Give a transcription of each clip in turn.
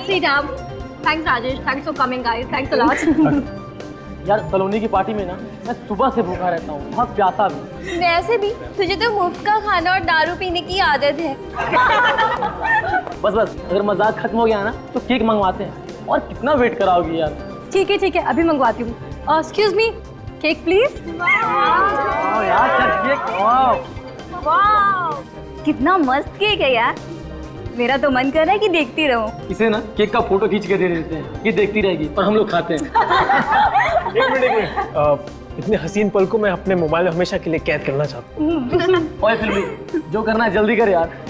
sit down. Thanks Rajesh. Thanks for coming guys. Thanks a lot. यार सलोनी की party में ना मैं सुबह से भूखा रहता हूँ, बहुत प्यासा भी। वैसे भी तुझे तो मुफ्त का खाना और दारू पीने की आदत है। बस बस, अगर मजाक खत्म हो गया ना तो केक मंगवाते हैं। और कितना वेट कराओगी यार? ठीक है, अभी मंगवाती हूँ। Excuse me, cake please. यार केक, वाह कितना मस्त केक है यार, मेरा तो मन कर रहा है कि देखती रहूं। इसे ना केक का फोटो खींच के दे देते हैं, ये देखती रहेगी और हम लोग खाते हैं। एक मिनट, इतने हसीन पल को मैं अपने मोबाइल में हमेशा के लिए कैद करना चाहता हूँ। ओए फिल्मी, जो करना है जल्दी कर यार।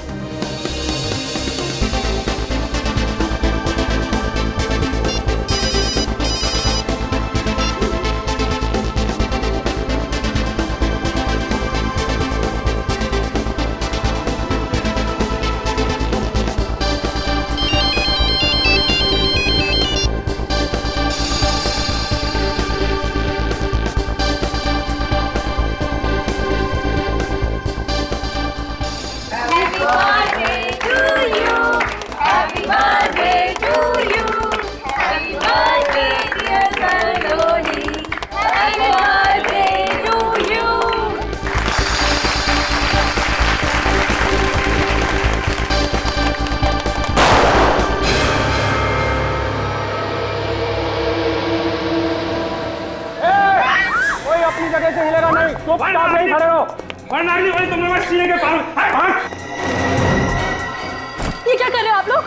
ये क्या कर रहे हो आप लोग?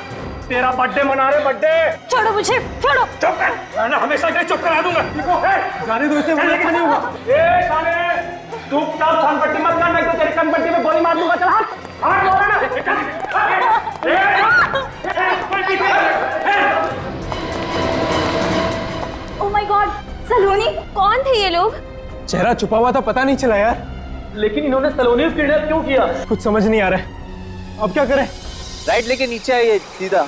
तेरा बर्थडे मना रहे, बर्थडे। छोड़ो मुझे, छोड़ो। चुप कर, वरना हमेशा के लिए चुप करा दूंगा। जाने दो इसे, मुझे नहीं होगा। ए साले, चुपचाप छानपट्टी मत कर, नहीं तो तेरी कनपट्टी में गोली मार दूंगा। चल हाथ मारो ना। ओह माय गॉड, सलोनी, कौन थे ये लोग? चेहरा छुपा हुआ था, पता नहीं चला यार। लेकिन इन्होंने सलोनी को किडनैप क्यों किया? कुछ समझ नहीं आ रहा है, अब क्या करें? राइट लेके नीचे आइए सीधा।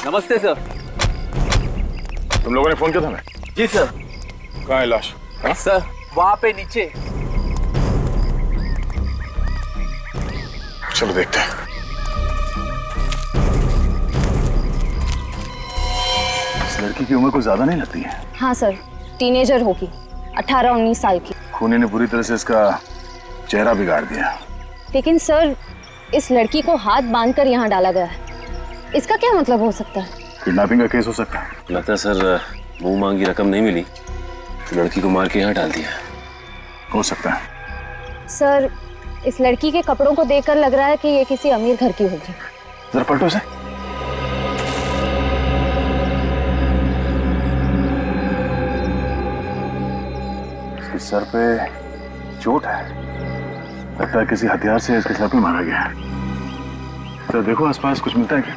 नमस्ते सर। तुम लोगों ने फोन किया था ना? जी सर। कहाँ है लाश? सर वहाँ पे नीचे। चलो देखते हैं। इस लड़की की उम्र को ज्यादा नहीं लगती है। हाँ सर, टीनेजर होगी, 18-19 साल की। खूनी ने बुरी तरह से इसका चेहरा बिगाड़ दिया। लेकिन सर, इस लड़की को हाथ बांधकर यहाँ डाला गया है, इसका क्या मतलब हो सकता है? किडनैपिंग का केस हो सकता है। लगता है सर मुंह मांगी रकम नहीं मिली तो लड़की को मार के यहाँ डाल दिया। हो सकता है। सर, इस लड़की के कपड़ों को देखकर लग रहा है कि ये किसी अमीर घर की होगी। जरा पलटो से। इसके सर पे चोट है, लगता है किसी हथियार से इसके सर पे मारा गया है। तो देखो आसपास कुछ मिलता है क्या?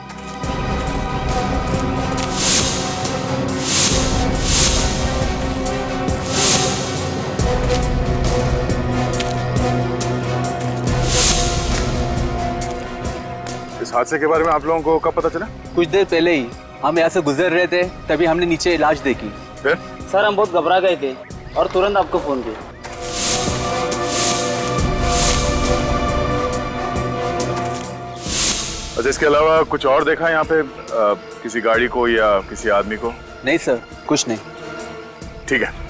इस हादसे के बारे में आप लोगों को कब पता चला? कुछ देर पहले ही हम यहाँ से गुजर रहे थे, तभी हमने नीचे इलाज देखी। फिर? सर हम बहुत घबरा गए थे और तुरंत आपको फोन किया। अच्छा, इसके अलावा कुछ और देखा यहाँ पे? किसी गाड़ी को या किसी आदमी को? नहीं सर, कुछ नहीं। ठीक है।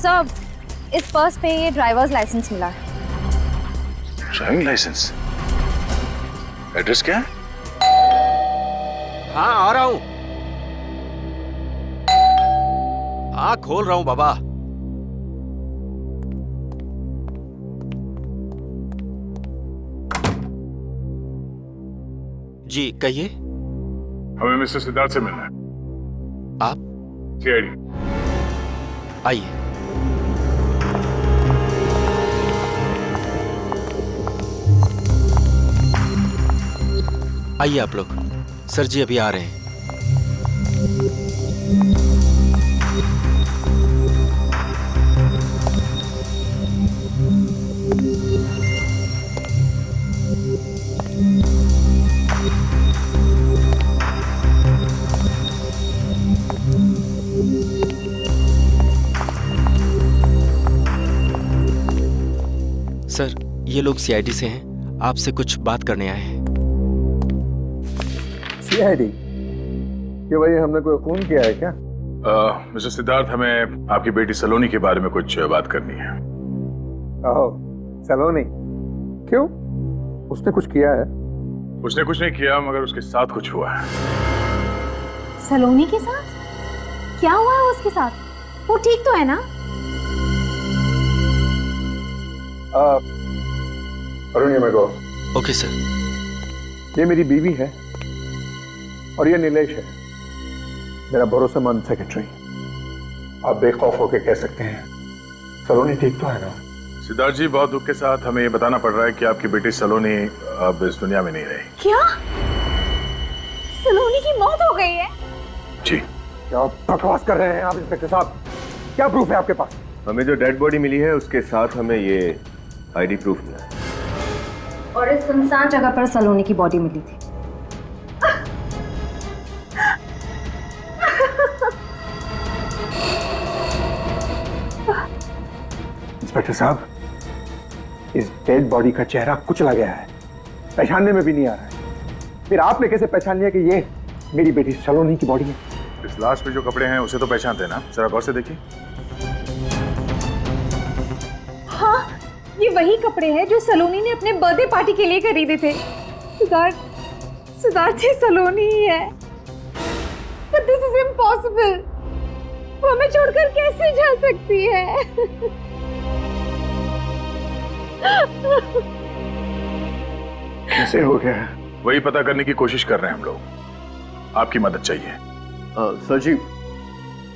सर, इस पर्स पे ये ड्राइवर्स लाइसेंस मिला है। Driving licence? एड्रेस क्या है? हाँ आ रहा हूं। हाँ खोल रहा हूं बाबा। जी कहिए। हमें मिस्टर सिद्धार्थ से मिलना है। आप? सीआईडी। आइए। आइए आप लोग। सर जी अभी आ रहे हैं। ये लोग सीआईडी से हैं, आपसे कुछ बात करने आए हैं। सीआईडी? कि भाई हमने कोई खून किया है क्या? मिस्टर सिद्धार्थ, हमें आपकी बेटी सलोनी के बारे में कुछ बात करनी है। ओह, सलोनी? क्यों? उसने कुछ किया है? उसने कुछ नहीं किया, मगर उसके साथ कुछ हुआ है। सलोनी के साथ? क्या हुआ है उसके साथ? वो ठीक तो है ना? अरुण, ये मेरे को। Okay sir. ये मेरी बीवी है और ये नीलेश है, मेरा भरोसेमंद सेक्रेटरी। आप बेखौफ होकर कह सकते हैं सलोनी ठीक तो है ना? सिद्धार्थ जी, बहुत दुख के साथ हमें ये बताना पड़ रहा है कि आपकी बेटी सलोनी अब इस दुनिया में नहीं रही। क्या? सलोनी की मौत हो गई है? जी। क्या बकवास कर रहे हैं आप इंस्पेक्टर साहब? क्या प्रूफ है आपके पास? हमें जो डेड बॉडी मिली है उसके साथ हमें ये आईडी प्रूफ मिला है। और इस सुनसान जगह पर सलोनी की बॉडी मिली थी। इंस्पेक्टर साहब, इस डेड बॉडी का चेहरा कुचला गया है, पहचानने में भी नहीं आ रहा है। फिर आपने कैसे पहचान लिया कि ये मेरी बेटी सलोनी की बॉडी है? इस लाश पे जो कपड़े हैं उसे तो पहचानते हैं ना? जरा गौर से देखिए। हाँ, ये वही कपड़े हैं जो सलोनी ने अपने बर्थडे पार्टी के लिए खरीदे थे। सिद्धार्थ ये सलोनी ही है। But this is impossible. वो हमें छोड़कर कैसे जा सकती है? कैसे हो गया है? वही पता करने की कोशिश कर रहे हैं हम लोग। आपकी मदद चाहिए। सर जी,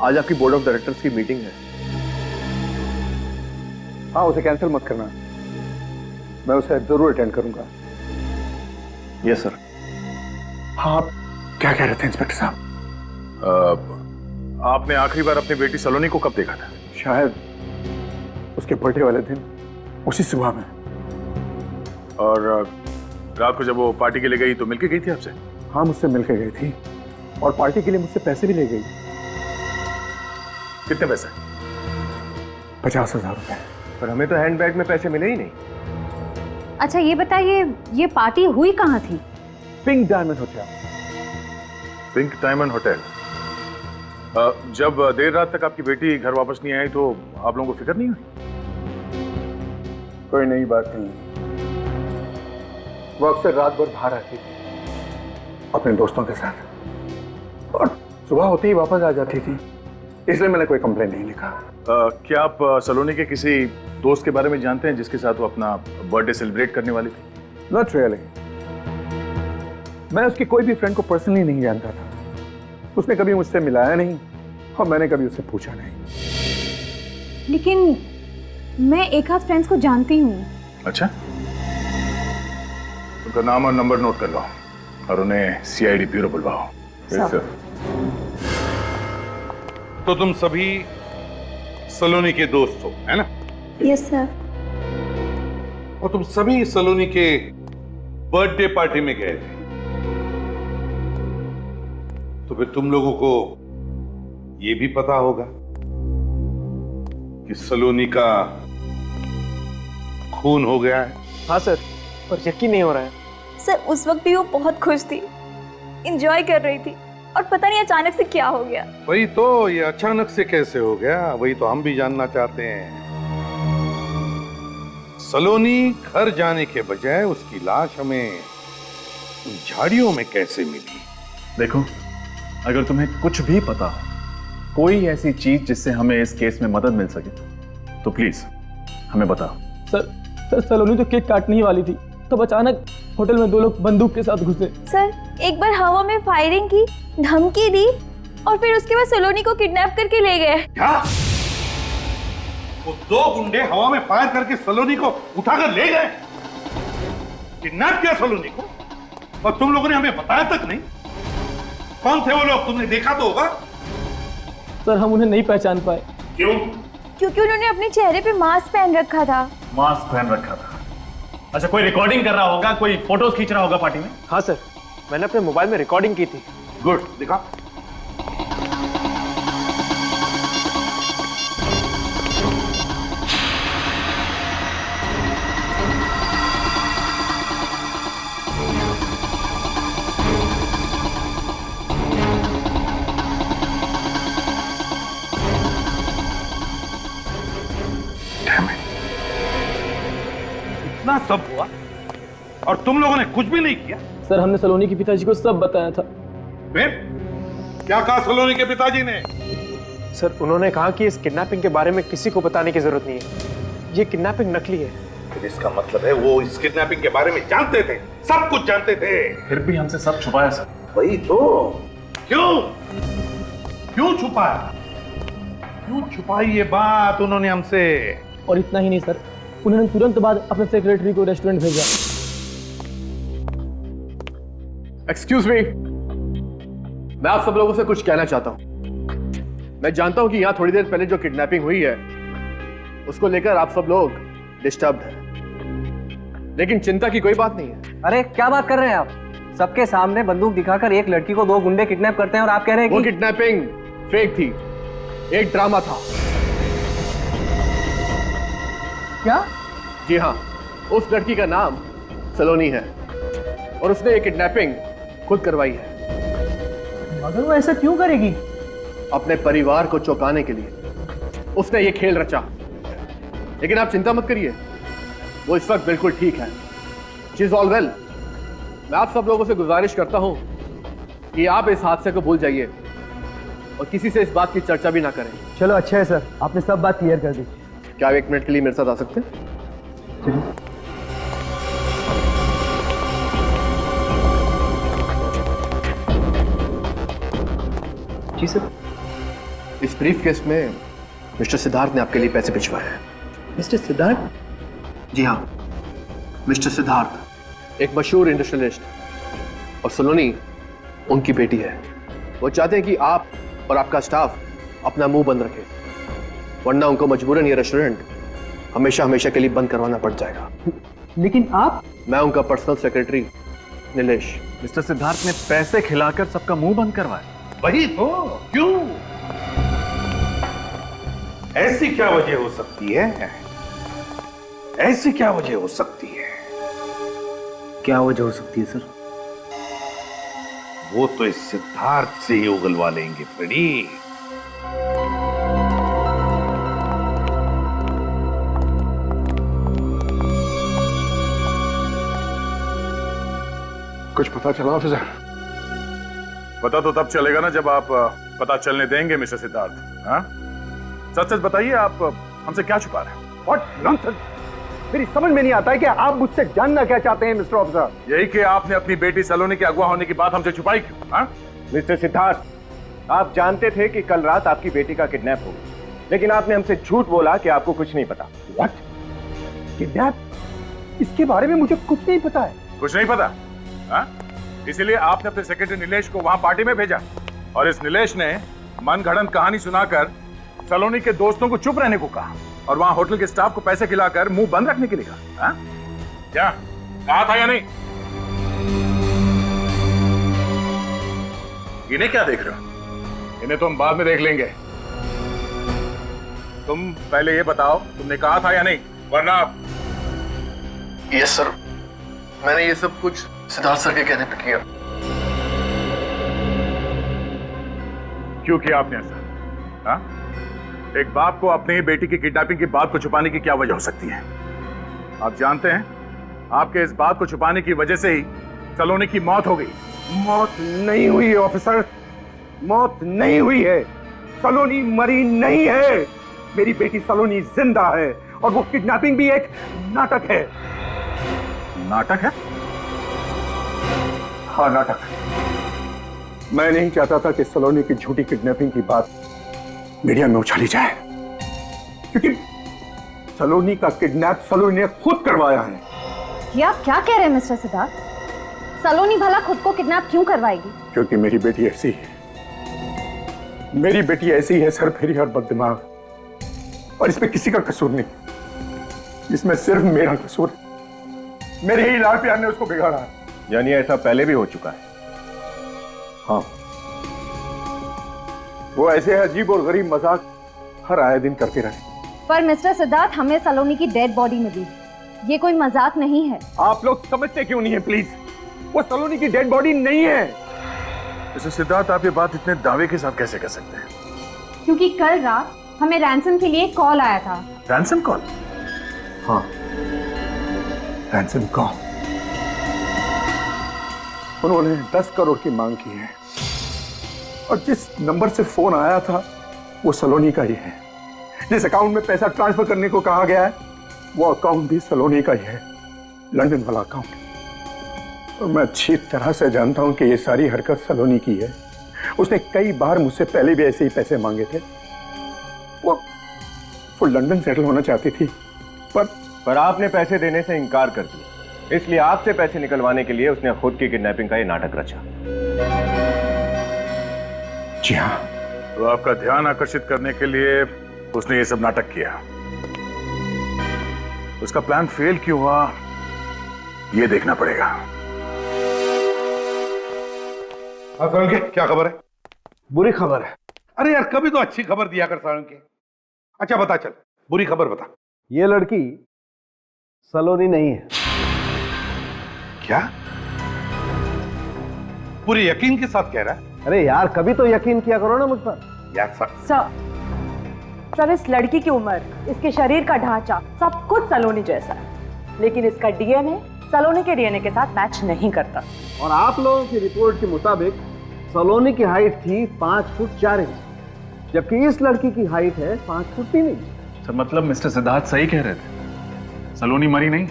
आज आपकी बोर्ड ऑफ डायरेक्टर्स की मीटिंग है। हाँ, उसे कैंसिल मत करना, मैं उसे जरूर अटेंड करूंगा। Yes sir. हाँ, आप क्या कह रहे थे इंस्पेक्टर साहब? आपने आखिरी बार अपनी बेटी सलोनी को कब देखा था? शायद उसके बर्थडे वाले दिन, उसी सुबह में। और रात को जब वो पार्टी के लिए गई तो मिलके गई थी आपसे? हाँ, मुझसे मिलकर गई थी और पार्टी के लिए मुझसे पैसे भी ले गई। कितने पैसे? 50,000 रुपए। पर हमें तो हैंडबैग में पैसे मिले ही नहीं। अच्छा ये बताइए, ये पार्टी हुई कहाँ थी? Pink diamond hotel. Pink diamond hotel. जब देर रात तक आपकी बेटी घर वापस नहीं आई तो आप लोगों को फिक्र नहीं हुई? कोई नई बात नहीं, वो अक्सर रात भर बाहर रहती थी अपने दोस्तों के साथ और सुबह होते ही वापस आ जाती थी, इसलिए मैंने कोई कंप्लेंट नहीं लिखा। क्या आप सलोनी के किसी दोस्त के बारे में जानते हैं जिसके साथ वो अपना बर्थडे सेलिब्रेट करने वाली थी? Not really. मैं उसकी कोई भी फ्रेंड को पर्सनली नहीं जानता था, उसने कभी मुझसे मिलाया नहीं और मैंने कभी उससे पूछा नहीं। लेकिन मैं एक आध फ्रेंड्स को जानती हूँ। अच्छा, उनका नाम और नंबर नोट कर लो और उन्हें सीआईडी ब्यूरो बुलवाओ। सर। तो तुम सभी सलोनी के दोस्त हो, है ना? Yes sir. और तुम सभी सलोनी के बर्थडे पार्टी में गए थे, तो फिर तुम लोगों को यह भी पता होगा कि सलोनी का खून हो गया है। हाँ सर, पर यकीन नहीं हो रहा है। सर उस वक्त भी वो बहुत खुश थी, एंजॉय कर रही थी और पता नहीं अचानक से क्या हो गया। वही तो, ये अचानक से कैसे हो गया, वही तो हम भी जानना चाहते हैं। सलोनी घर जाने के बजाय उसकी लाश हमें उन झाड़ियों में कैसे मिली? देखो, अगर तुम्हें कुछ भी पता हो, कोई ऐसी चीज जिससे हमें इस केस में मदद मिल सके, तो प्लीज हमें बताओ। सर सलोनी तो केक काटने ही वाली थी, तब अचानक होटल में दो लोग बंदूक के साथ घुसे। सर एक बार हवा में फायरिंग की, धमकी दी और फिर उसके बाद सलोनी को किडनैप करके ले गए। क्या? वो दो गुंडे हवा में फायर करके सलोनी को उठाकर ले गए? किडनैप किया सलोनी को? और तुम लोगों ने हमें बताया तक नहीं? कौन थे वो लोग? तुमने देखा तो होगा। सर हम उन्हें नहीं पहचान पाए। क्यों? क्योंकि उन्होंने अपने चेहरे पे मास्क पहन रखा था। मास्क पहन रखा था। अच्छा, कोई रिकॉर्डिंग कर रहा होगा, कोई फोटोज खींच रहा होगा पार्टी में? हाँ सर, मैंने अपने मोबाइल में रिकॉर्डिंग की थी। गुड, दिखा। सब हुआ और तुम लोगों ने कुछ भी नहीं किया। सर हमने सलोनी के पिताजी को सब बताया था। फिर क्या कहा सलोनी के पिताजी ने? सर उन्होंने कहा कि इस किडनैपिंग के बारे में किसी को बताने की जरूरत नहीं है, ये किडनैपिंग नकली है। फिर इसका मतलब है वो इस किडनैपिंग के बारे में जानते थे, सब कुछ जानते थे। फिर भी हमसे सब छुपाया सर। वही तो, क्यों क्यों छुपाया? क्यों छुपाई ये बात उन्होंने हमसे? और इतना ही नहीं सर, उन्होंने तुरंत बाद अपने सेक्रेटरी को रेस्टोरेंट भेजा। एक्सक्यूज मी, मैं आप सब लोगों से कुछ कहना चाहता हूं। मैं जानता हूं कि यहां थोड़ी देर पहले जो किडनैपिंग हुई है उसको लेकर आप सब लोग डिस्टर्ब्ड हैं, लेकिन चिंता की कोई बात नहीं है। अरे क्या बात कर रहे हैं आप? सबके सामने बंदूक दिखाकर एक लड़की को 2 गुंडे किडनैप करते हैं और आप कह रहे हैं वो कि किडनैपिंग फेक थी, एक ड्रामा था। क्या? जी हाँ, उस लड़की का नाम सलोनी है और उसने ये किडनैपिंग खुद करवाई है। मगर वो ऐसा क्यों करेगी? अपने परिवार को चौंकाने के लिए उसने ये खेल रचा। लेकिन आप चिंता मत करिए, वो इस वक्त बिल्कुल ठीक है। She is all well. मैं आप सब लोगों से गुजारिश करता हूं कि आप इस हादसे को भूल जाइए और किसी से इस बात की चर्चा भी ना करें। चलो अच्छा है सर, आपने सब बात क्लियर कर दी। क्या आप 1 मिनट के लिए मेरे साथ आ सकते हैं? जी सर। इस ब्रीफ केस में मिस्टर सिद्धार्थ ने आपके लिए पैसे भिजवाए हैं। मिस्टर सिद्धार्थ? जी हाँ, मिस्टर सिद्धार्थ एक मशहूर इंडस्ट्रियलिस्ट और सलोनी उनकी बेटी है। वो चाहते हैं कि आप और आपका स्टाफ अपना मुंह बंद रखे, वरना उनको मजबूरन ये रेस्टोरेंट हमेशा हमेशा के लिए बंद करवाना पड़ जाएगा। लेकिन आप? मैं उनका personal secretary Nilesh. Mister Siddharth ने पैसे खिलाकर सबका मुंह बंद करवाया। वही तो, क्यों? ऐसी क्या वजह हो सकती है? ऐसी क्या वजह हो सकती है? क्या वजह हो सकती है सर? वो तो इस सिद्धार्थ से ही उगलवा लेंगे फ्रेडी। कुछ पता चला ऑफिसर? पता तो तब चलेगा ना जब आप पता चलने देंगे मिस्टर सिद्धार्थ। हाँ, सच सच बताइए, आप हमसे क्या छुपा रहे हैं? What nonsense! मेरी समझ में नहीं आता है कि आप मुझसे जानना क्या चाहते हैं मिस्टर ऑफिसर। यही कि आपने अपनी बेटी सलोनी के अगवा होने की बात हमसे छुपाई क्यों? हाँ? मिस्टर सिद्धार्थ, आप जानते थे कि कल रात आपकी बेटी का किडनैप हो गया, लेकिन आपने हमसे झूठ बोला कि आपको कुछ नहीं पता। व्हाट? किडनैप? इसके बारे में मुझे कुछ नहीं पता है। कुछ नहीं पता? हाँ? इसीलिए आपने अपने सेक्रेटरी नीलेश को वहां पार्टी में भेजा और इस नीलेश ने मनगढ़ंत कहानी सुनाकर सलोनी के दोस्तों को चुप रहने को कहा और वहां होटल के स्टाफ को पैसे खिलाकर मुंह बंद रखने के लिए कहा। हाँ? क्या कहा था या नहीं? इन्हें क्या देख रहे हो? इन्हें तो हम बाद में देख लेंगे। तुम पहले ये बताओ, तुमने कहा था या नहीं? वरना यस सर, मैंने ये सब कुछ सिद्धार्थ सर के कहने पे किया। क्यों किया आपने ऐसा? हाँ? एक बाप को अपनी ही बेटी की किडनैपिंग की बात को छुपाने की क्या वजह हो सकती है? आप जानते हैं, आपके इस बात को छुपाने की वजह से ही सलोनी की मौत हो गई। मौत नहीं हुई है ऑफिसर, मौत नहीं हुई है। सलोनी मरी नहीं है। मेरी बेटी सलोनी जिंदा है और वो किडनैपिंग भी एक नाटक है। नाटक है? हाँ, नाटक। मैं नहीं चाहता था कि सलोनी की झूठी किडनैपिंग की बात मीडिया में उछाली जाए, क्योंकि सलोनी का किडनैप सलोनी ने खुद करवाया है। ये आप क्या कह रहे हैं मिस्टर सिद्धार्थ? सलोनी भला खुद को किडनैप क्यों करवाएगी? क्योंकि मेरी बेटी ऐसी है। मेरी बेटी ऐसी है, सरफेरी और बददिमाग, और इसमें किसी का कसूर नहीं। इसमें सिर्फ मेरा कसूर है। मेरे ही लाड़ प्यार ने उसको बिगाड़ा है। यानी ऐसा पहले भी हो चुका है? हाँ, वो ऐसे अजीब और गरीब मजाक हर आए दिन करते रहे। पर मिस्टर सिद्धार्थ, हमें सलोनी की डेड बॉडी मिली, ये कोई मजाक नहीं है। आप लोग समझते क्यों नहीं है प्लीज? वो सलोनी की डेड बॉडी नहीं है। मिस्टर सिद्धार्थ, आप ये बात इतने दावे के साथ कैसे कर सकते हैं? क्योंकि कल रात हमें रैंसम के लिए कॉल आया था। Ransom call? हाँ, रैंसम कॉल। उन्होंने 10 करोड़ की मांग की है और जिस नंबर से फोन आया था वो सलोनी का ही है। जिस अकाउंट में पैसा ट्रांसफर करने को कहा गया है वो अकाउंट भी सलोनी का ही है, लंदन वाला अकाउंट। और मैं अच्छी तरह से जानता हूं कि ये सारी हरकत सलोनी की है। उसने कई बार मुझसे पहले भी ऐसे ही पैसे मांगे थे। वो लंदन सेटल होना चाहती थी पर आपने पैसे देने से इनकार कर दिया, इसलिए आपसे पैसे निकलवाने के लिए उसने खुद की किडनैपिंग का ये नाटक रचा। जी हाँ। तो आपका ध्यान आकर्षित करने के लिए उसने ये सब नाटक किया। उसका प्लान फेल क्यों हुआ ये देखना पड़ेगा। हाँ सालुंके, क्या खबर है? बुरी खबर है। अरे यार, कभी तो अच्छी खबर दिया कर सालुंके। अच्छा बता, चल बुरी खबर बता। ये लड़की सलोनी नहीं है। क्या? पूरी यकीन के साथ कह रहा है? अरे यार, कभी तो यकीन किया करो ना मुझ पर। यार सर, इस लड़की की उम्र, इसके शरीर का ढांचा सब कुछ सलोनी जैसा है, लेकिन इसका डीएनए सलोनी के डीएनए के साथ मैच नहीं करता। और आप लोगों की रिपोर्ट के मुताबिक सलोनी की हाइट थी 5 फुट 4 इंच, जबकि इस लड़की की हाइट है 5 फुट 3 इंच। सर मतलब मिस्टर सिद्धार्थ सही कह रहे थे, सलोनी मरी नहीं।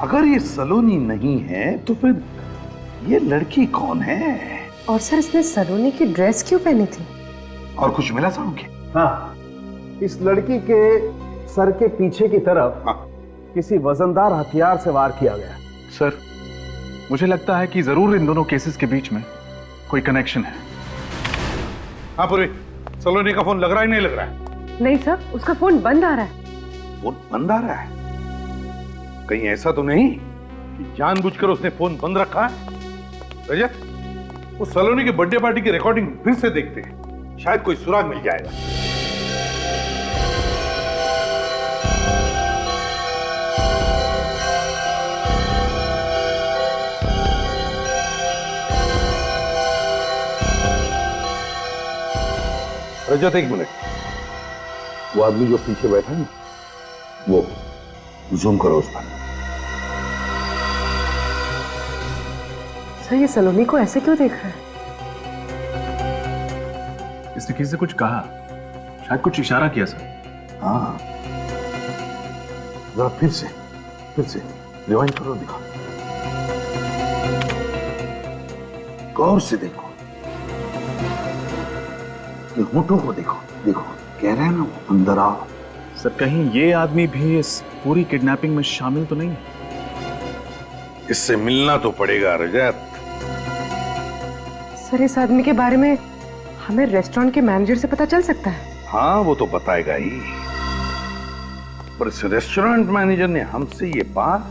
अगर ये सलोनी नहीं है तो फिर ये लड़की कौन है? और सर, इसने सलोनी की ड्रेस क्यों पहनी थी? और कुछ मिला सालुंके? हाँ, इस लड़की के सर के पीछे की तरफ किसी वजनदार हथियार से वार किया गया। सर मुझे लगता है कि जरूर इन दोनों केसेस के बीच में कोई कनेक्शन है। हाँ पूरी, सलोनी का फोन लग रहा है नहीं लग रहा है? नहीं सर, उसका फोन बंद आ रहा है। फोन बंद आ रहा है? कहीं ऐसा तो नहीं कि जानबूझकर उसने फोन बंद रखा है? रजत, वो सलोनी की बर्थडे पार्टी की रिकॉर्डिंग फिर से देखते हैं, शायद कोई सुराग मिल जाएगा। रजत एक मिनट, वो आदमी जो पीछे बैठा है वो जूम करो उस पर। सर, ये सलोनी को ऐसे क्यों देख रहा है? इसने किसी से कुछ कहा, शायद कुछ इशारा किया सर। हाँ, जरा फिर से रिवाइंड करो, दिखा, गौर से देखो, होठों को देखो, कह रहे हैं ना वो अंदर आओ। सर कहीं ये आदमी भी इस पूरी किडनैपिंग में शामिल तो नहीं? इससे मिलना तो पड़ेगा रजत। सर, इस आदमी के बारे में हमें रेस्टोरेंट के मैनेजर से पता चल सकता है? हाँ, वो तो बताएगा ही, पर इस रेस्टोरेंट मैनेजर ने हमसे ये बात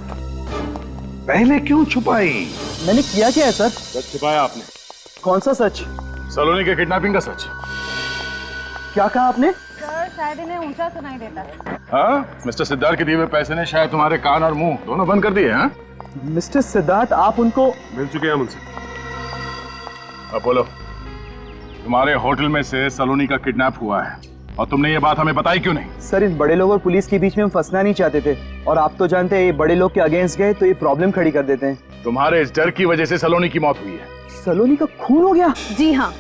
पहले क्यों छुपाई? मैंने किया क्या है सर? सच छिपाया आपने। कौन सा सच? सलोनी के किडनैपिंग का सच। क्या कहा आपने? सर, शायद इन्हें ऊंचा सुनाई देता है। हाँ, मिस्टर सिद्धार्थ के दिए हुए पैसे ने शायद तुम्हारे कान और मुंह दोनों बंद कर दिए। हाँ मिस्टर सिद्धार्थ, आप उनको मिल चुके हैं मुझसे। अब बोलो, तुम्हारे होटल में से सलोनी का किडनैप हुआ है और तुमने ये बात हमें बताई क्यों नहीं? सर, इन बड़े लोग और पुलिस के बीच में हम फंसना नहीं चाहते थे, और आप तो जानते हैं ये बड़े लोग के अगेंस्ट गए तो ये प्रॉब्लम खड़ी कर देते हैं। तुम्हारे इस डर की वजह से सलोनी की मौत हुई है। सलोनी का खून हो गया? जी हाँ,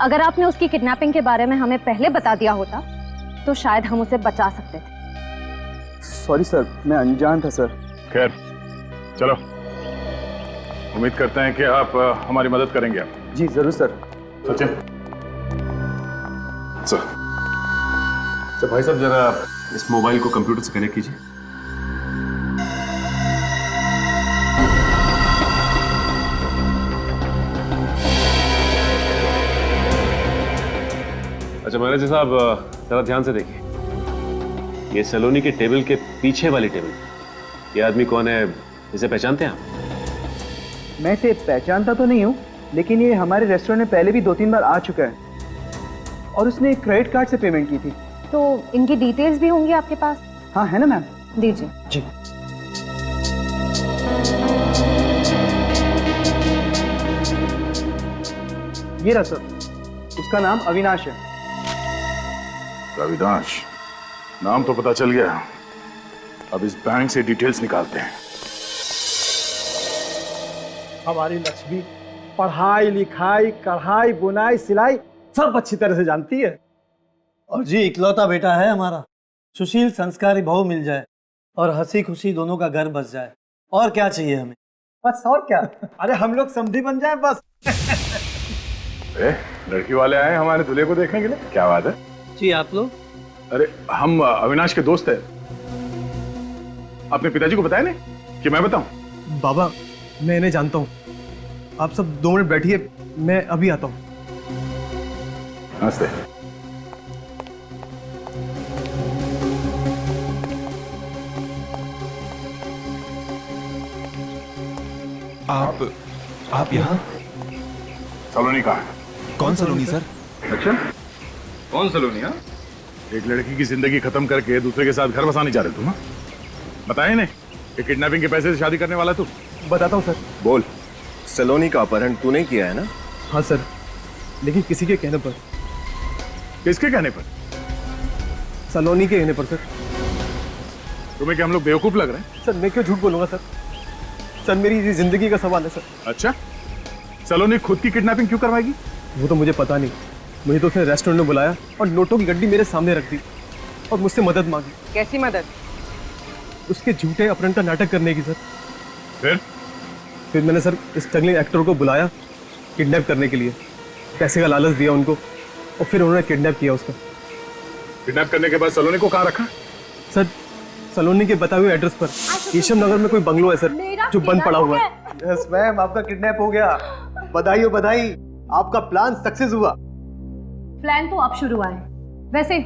अगर आपने उसकी किडनैपिंग के बारे में हमें पहले बता दिया होता तो शायद हम उसे बचा सकते थे। सॉरी सर, मैं अनजान था सर। खैर चलो, उम्मीद करते हैं कि आप हमारी मदद करेंगे। आप जी जरूर सर। सचिन सर भाई साहब, जरा इस मोबाइल को कंप्यूटर से कनेक्ट कीजिए। अच्छा मैनेजर साहब, जरा ध्यान से देखिए, ये सलोनी के टेबल के पीछे वाली टेबल, ये आदमी कौन है, इसे पहचानते हैं आप? मैं इसे पहचानता तो नहीं हूँ, लेकिन ये हमारे रेस्टोरेंट में पहले भी 2-3 बार आ चुका है और उसने क्रेडिट कार्ड से पेमेंट की थी। तो इनकी डिटेल्स भी होंगी आपके पास? हाँ है ना मैम। दीजिए। जी। ये रहा सर, उसका नाम अविनाश है। अविनाश, नाम तो पता चल गया, अब इस बैंक से डिटेल्स निकालते हैं। हमारी लक्ष्मी पढ़ाई लिखाई कढ़ाई बुनाई सिलाई सब अच्छी तरह से जानती है। और जी इकलौता बेटा है हमारा, सुशील संस्कारी बहू मिल जाए और हंसी खुशी दोनों का घर बस जाए, और क्या चाहिए हमें? बस और क्या, अरे हम लोग समधी बन जाए बस। लड़की वाले आए हमारे दूल्हे को देखने के लिए, क्या बात है? जी आप लोग? अरे हम अविनाश के दोस्त हैं। अपने पिताजी को बताया नहीं कि मैं बताऊं? बाबा मैं इन्हें जानता हूँ, आप सब 2 मिनट बैठिए, मैं अभी आता हूँ। नमस्ते। आप यहाँ? सलोनी कहाँ है? कौन सलोनी सर? अच्छा कौन सलोनी? हाँ, एक लड़की की जिंदगी खत्म करके दूसरे के साथ घर बसाने जा रहे तुम? हाँ? बताए नहीं कि किडनैपिंग के पैसे से शादी करने वाला तू? बताता हूँ सर। बोल, सलोनी का अपहरण तूने किया है ना? हाँ सर, लेकिन किसी के कहने पर। किसके कहने पर? सलोनी के कहने पर सर। तुम्हें क्या हम लोग बेवकूफ लग रहे हैं? सर मैं क्यों झूठ बोलूंगा सर, सर मेरी जिंदगी का सवाल है सर। अच्छा, सलोनी खुद की किडनैपिंग क्यों करवाएगी? वो तो मुझे पता नहीं, मुझे तो उसने रेस्टोरेंट में बुलाया और नोटों की गड्डी मेरे सामने रख दी और मुझसे मदद मांगी। कैसी मदद? उसके झूठे अपहरण का नाटक करने की सर। फिर मैंने सर इस स्ट्रगलिंग एक्टर को बुलाया किडनैप करने के लिए, पैसे का लालच दिया उनको और फिर उन्होंने किडनैप किया उसका। किडनैप करने के बाद सलोनी को कहाँ रखा? सर सलोनी के बताए हुए एड्रेस पर केशव नगर में कोई बंगलो है सर जो बंद पड़ा हुआ है। यस मैम, आपका किडनैप हो गया। बधाई हो बधाई, आपका प्लान सक्सेस हुआ। प्लान तो अब शुरू हुआ है। वैसे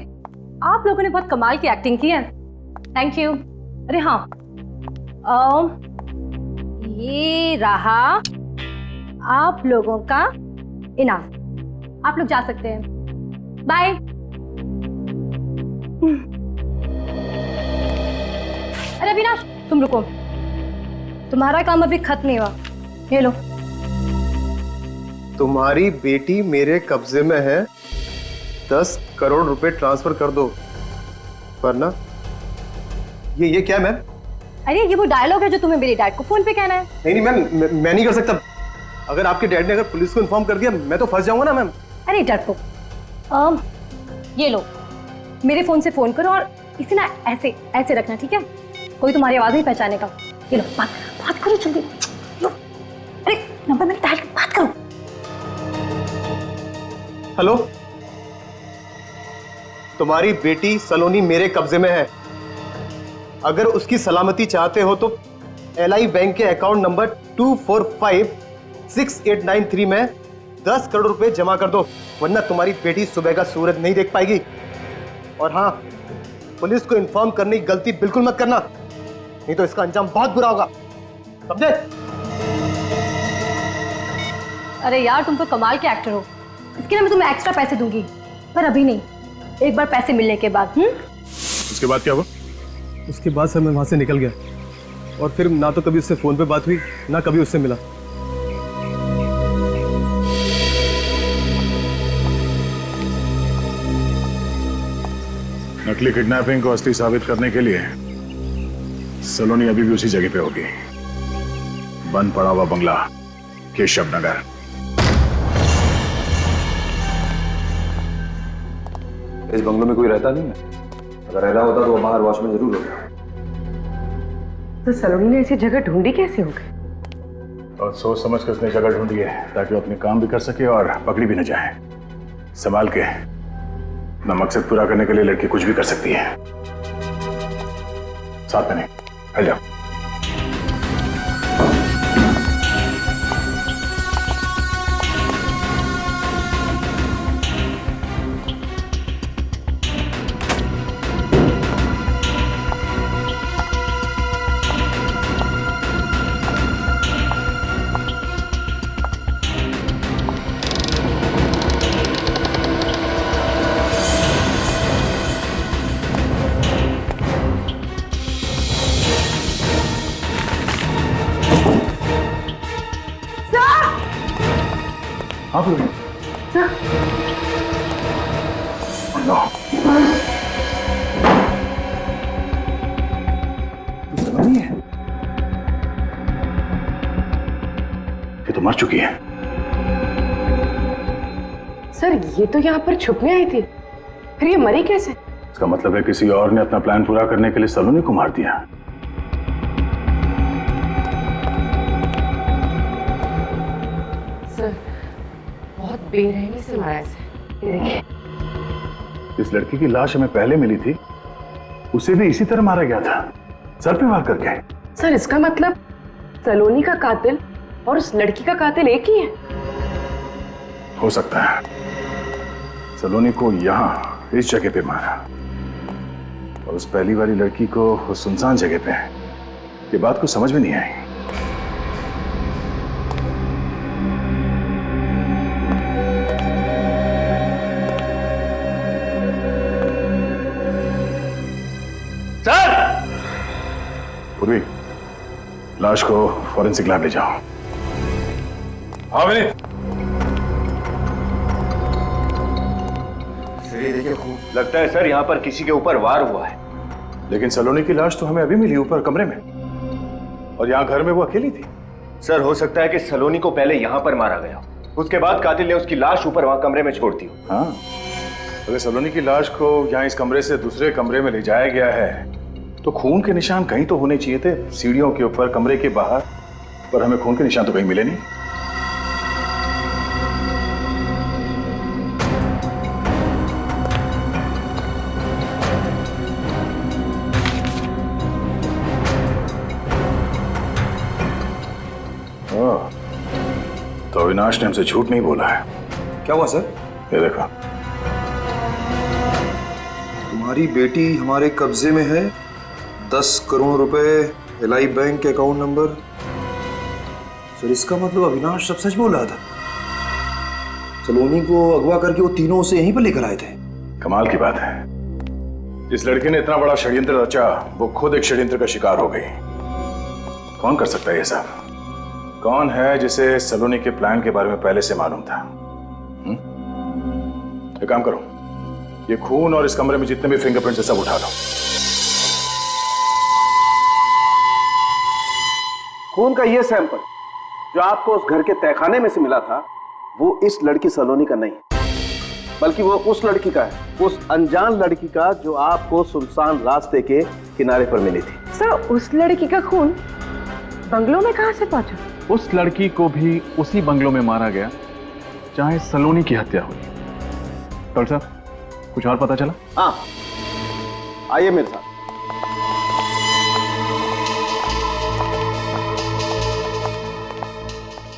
आप लोगों ने बहुत कमाल की एक्टिंग की है, थैंक यू। अरे हाँ, ये रहा आप लोगों का इनाम, आप लोग जा सकते हैं, बाय। अरे अविनाश तुम रुको, तुम्हारा काम अभी खत्म नहीं हुआ, ये लो। तुम्हारी बेटी मेरे कब्जे में है, 10 करोड़ रुपए ट्रांसफर कर दो, वरना ये क्या मैम? अरे ये वो डायलॉग है जो तुम्हें मेरे डैड को फोन पे कहना है। नहीं मैम, मैं नहीं कर सकता। अगर आपके डैड ने अगर पुलिस को इन्फॉर्म कर दिया मैं तो फंस जाऊंगा ना मैम। अरे डरपोक, ये लो, मेरे फोन से फोन करो और इसे ना ऐसे ऐसे रखना, ठीक है? कोई तुम्हारी आवाज नहीं पहचानेगा। ये लो, बात करो जल्दी। लो, अरे नंबर मैंने डायल कर, बात करो। हेलो, तुम्हारी बेटी सलोनी मेरे कब्जे में है। अगर उसकी सलामती चाहते हो तो LI बैंक के अकाउंट नंबर 2456893 में 10 करोड़ रुपए जमा कर दो, वरना तुम्हारी बेटी सुबह का सूरज नहीं देख पाएगी। और हाँ, पुलिस को इन्फॉर्म करने की गलती बिल्कुल मत करना, नहीं तो इसका अंजाम बहुत बुरा होगा, समझे? अरे यार तुम तो कमाल के एक्टर हो, इसके लिए मैं तुम्हें एक्स्ट्रा पैसे दूंगी, पर अभी नहीं, एक बार पैसे मिलने के बाद। उसके बाद क्या हुआ? उसके बाद सर मैं वहां से निकल गया और फिर ना तो कभी उससे फोन पे बात हुई ना कभी उससे मिला। नकली किडनैपिंग को असली साबित करने के लिए सलोनी अभी भी उसी जगह पे होगी, बंद पड़ा हुआ बंगला, केशव नगर। इस बंगलों में कोई रहता नहीं है, अगर रह रहा होता तो वो बाहर वॉचमैन जरूर होगा। तो सलोनी ने ऐसी जगह ढूंढी कैसे हो गई? और सोच समझ कर उसने जगह ढूंढी है ताकि वो अपने काम भी कर सके और पकड़ी भी न जाए। संभाल के, अपना मकसद पूरा करने के लिए लड़की कुछ भी कर सकती है। साथ में नहीं, हट जाओ। आप लोग तो मर चुकी है। सर ये तो यहाँ पर छुपने आई थी, फिर ये मरी कैसे? इसका मतलब है किसी और ने अपना प्लान पूरा करने के लिए सलोनी को मार दिया। सर बहुत बेरहमी से मारा इसे। ये देखिए, इस लड़की की लाश हमें पहले मिली थी, उसे भी इसी तरह मारा गया था, सर पे वार करके। सर इसका मतलब सलोनी का कातिल और उस लड़की का कातिल एक ही है? हो सकता है सलोनी को यहाँ इस जगह पे मारा और उस पहली वाली लड़की को उस सुनसान जगह पे। ये बात को समझ में नहीं आई। सर! पूर्वी, लाश को फॉरेंसिक लैब ले जाओ। हाँ विनीत। लगता है सर यहाँ पर किसी के ऊपर वार हुआ है। लेकिन सलोनी की लाश तो हमें अभी मिली ऊपर कमरे में, और यहाँ घर में वो अकेली थी। सर हो सकता है कि सलोनी को पहले यहाँ पर मारा गया, उसके बाद कातिल ने उसकी लाश ऊपर वहां कमरे में छोड़ दी। हाँ, अगर सलोनी की लाश को यहाँ इस कमरे से दूसरे कमरे में ले जाया गया है तो खून के निशान कहीं तो होने चाहिए थे, सीढ़ियों के ऊपर, कमरे के बाहर, पर हमें खून के निशान तो कहीं मिले नहीं। तो अविनाश ने हमसे झूठ नहीं बोला है। क्या हुआ सर? ये देखो, तुम्हारी बेटी हमारे कब्जे में है, 10 करोड़ रुपए, एलआई बैंक के अकाउंट नंबर। सर इसका मतलब अविनाश सब सच बोल रहा था। सलोनी को अगवा करके वो तीनों उसे यहीं पर लेकर आए थे। कमाल की बात है, जिस लड़की ने इतना बड़ा षड्यंत्र रचा वो खुद एक षड्यंत्र का शिकार हो गई। कौन कर सकता है ये सब? कौन है जिसे सलोनी के प्लान के बारे में पहले से मालूम था? एक काम करो, ये खून और इस कमरे में जितने भी फिंगरप्रिंट्स है सब उठा लो। खून का ये सैंपल जो आपको उस घर के तहखाने में से मिला था वो इस लड़की सलोनी का नहीं, बल्कि वो उस लड़की का है, उस अनजान लड़की का जो आपको सुनसान रास्ते के किनारे पर मिली थी। सर उस लड़की का खून बंगलों में कहां से पहुंचा? उस लड़की को भी उसी बंगलों में मारा गया जहां सलोनी की हत्या हुई। डॉक्टर साहब कुछ और पता चला? हाँ, आइए मेरे साथ।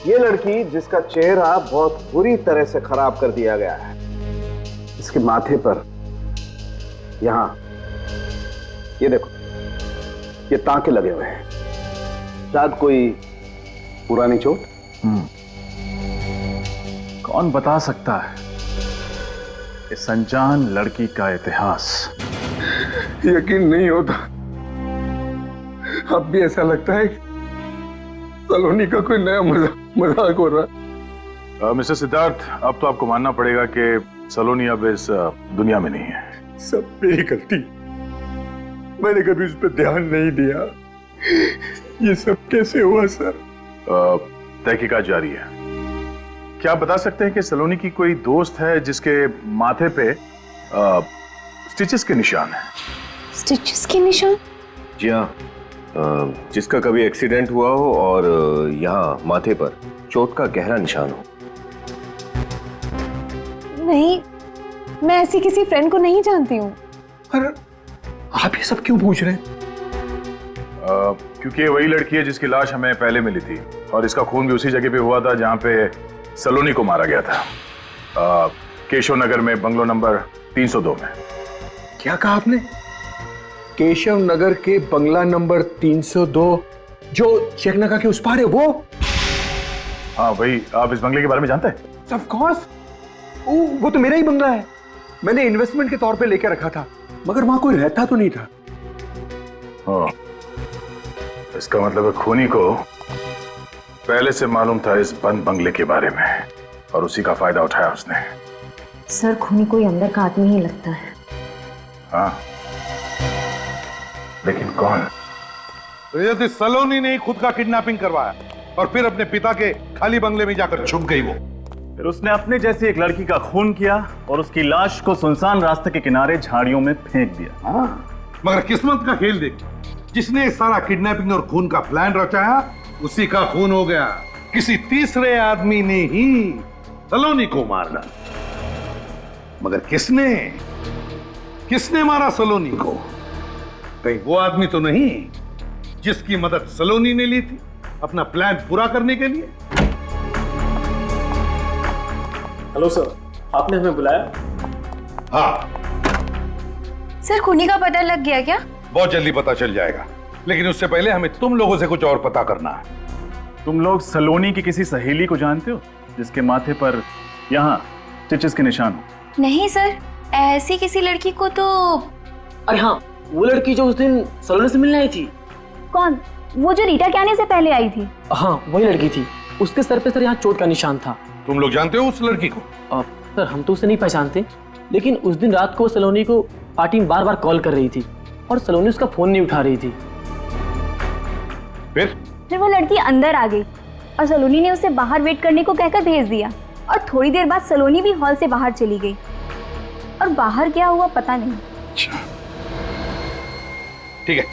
ये लड़की जिसका चेहरा बहुत बुरी तरह से खराब कर दिया गया है, इसके माथे पर यहां ये देखो, ये टांके लगे हुए हैं, शायद कोई पुरानी चोट। कौन बता सकता है इस अनजान लड़की का इतिहास? यकीन नहीं होता, अब भी ऐसा लगता है सलोनी का कोई नया मजाक हो रहा है। मिस्टर सिद्धार्थ, अब तो आपको मानना पड़ेगा कि सलोनी अब इस दुनिया में नहीं है। सब मेरी गलती, मैंने कभी उस पर ध्यान नहीं दिया। ये सब कैसे हुआ सर? तहकीकात जारी है। क्या आप बता सकते हैं कि सलोनी की कोई दोस्त है जिसके माथे पे स्टिचेस के निशान है? स्टिचेस के निशान? जी हाँ, जिसका कभी एक्सीडेंट हुआ हो और यहाँ माथे पर चोट का गहरा निशान हो। नहीं, मैं ऐसी किसी फ्रेंड को नहीं जानती हूँ। अरे आप ये सब क्यों पूछ रहे हैं? क्योंकि ये वही लड़की है जिसकी लाश हमें पहले मिली थी और इसका खून भी उसी जगह पे हुआ था जहां पे सलोनी को मारा गया था, केशव नगर में, बंगलो नंबर 302 में। क्या कहा आपने? केशव नगर के बंगला नंबर 302 जो चेकनाका के उस पार है वो? हाँ वही। आप इस बंगले के बारे में जानते हैं? ऑफ कोर्स, वो तो मेरा ही बंगला है। मैंने इन्वेस्टमेंट के तौर पे लेकर रखा था, मगर वहां कोई रहता तो नहीं था। हाँ, इसका मतलब है खूनी को पहले से मालूम था इस बंद बंगले के बारे में और उसी का फायदा उठाया उसने। सर खूनी कोई अंदर का आदमी ही लगता है। हाँ, लेकिन कौन? तो यदि सलोनी ने खुद का किडनैपिंग करवाया और फिर अपने पिता के खाली बंगले में जाकर छुप गई वो। फिर उसने अपने जैसी एक लड़की का खून किया और उसकी लाश को सुनसान रास्ते के किनारे झाड़ियों में फेंक दिया। हाँ, मगर किस्मत का खेल देख, जिसने सारा किडनैपिंग और खून का प्लान रचाया उसी का खून हो गया। किसी तीसरे आदमी ने ही सलोनी को मार डाला। मगर किसने मारा सलोनी को? कहीं वो आदमी तो नहीं जिसकी मदद सलोनी ने ली थी अपना प्लान पूरा करने के लिए? हेलो सर, आपने हमें बुलाया? हाँ सर, खूनी का पता लग गया क्या? बहुत जल्दी पता चल जाएगा, लेकिन उससे पहले हमें तुम लोगों से कुछ और पता करना है। तुम लोग सलोनी की किसी सहेली को जानते हो जिसके माथे पर यहाँ स्टिचेस के निशान हो? नहीं सर, ऐसी किसी लड़की को तो। अरे हाँ, वो लड़की जो उस दिन सलोनी से मिलने आई थी। कौन? वो जो रीटा के आने से पहले आई थी? हाँ, वही लड़की थी। उसके सर पे सर यहाँ चोट का निशान था। तुम लोग जानते हो उस लड़की को? सर, हम तो उसे नहीं पहचानते, लेकिन उस दिन रात को सलोनी को पार्टी में बार बार कॉल कर रही थी और सलोनी उसका फोन नहीं उठा रही थी। फिर वो लड़की अंदर आ गई और सलोनी ने उसे बाहर वेट करने को कहकर भेज दिया और थोड़ी देर बाद सलोनी भी हॉल से बाहर चली गई और बाहर क्या हुआ पता नहीं। अच्छा, ठीक है,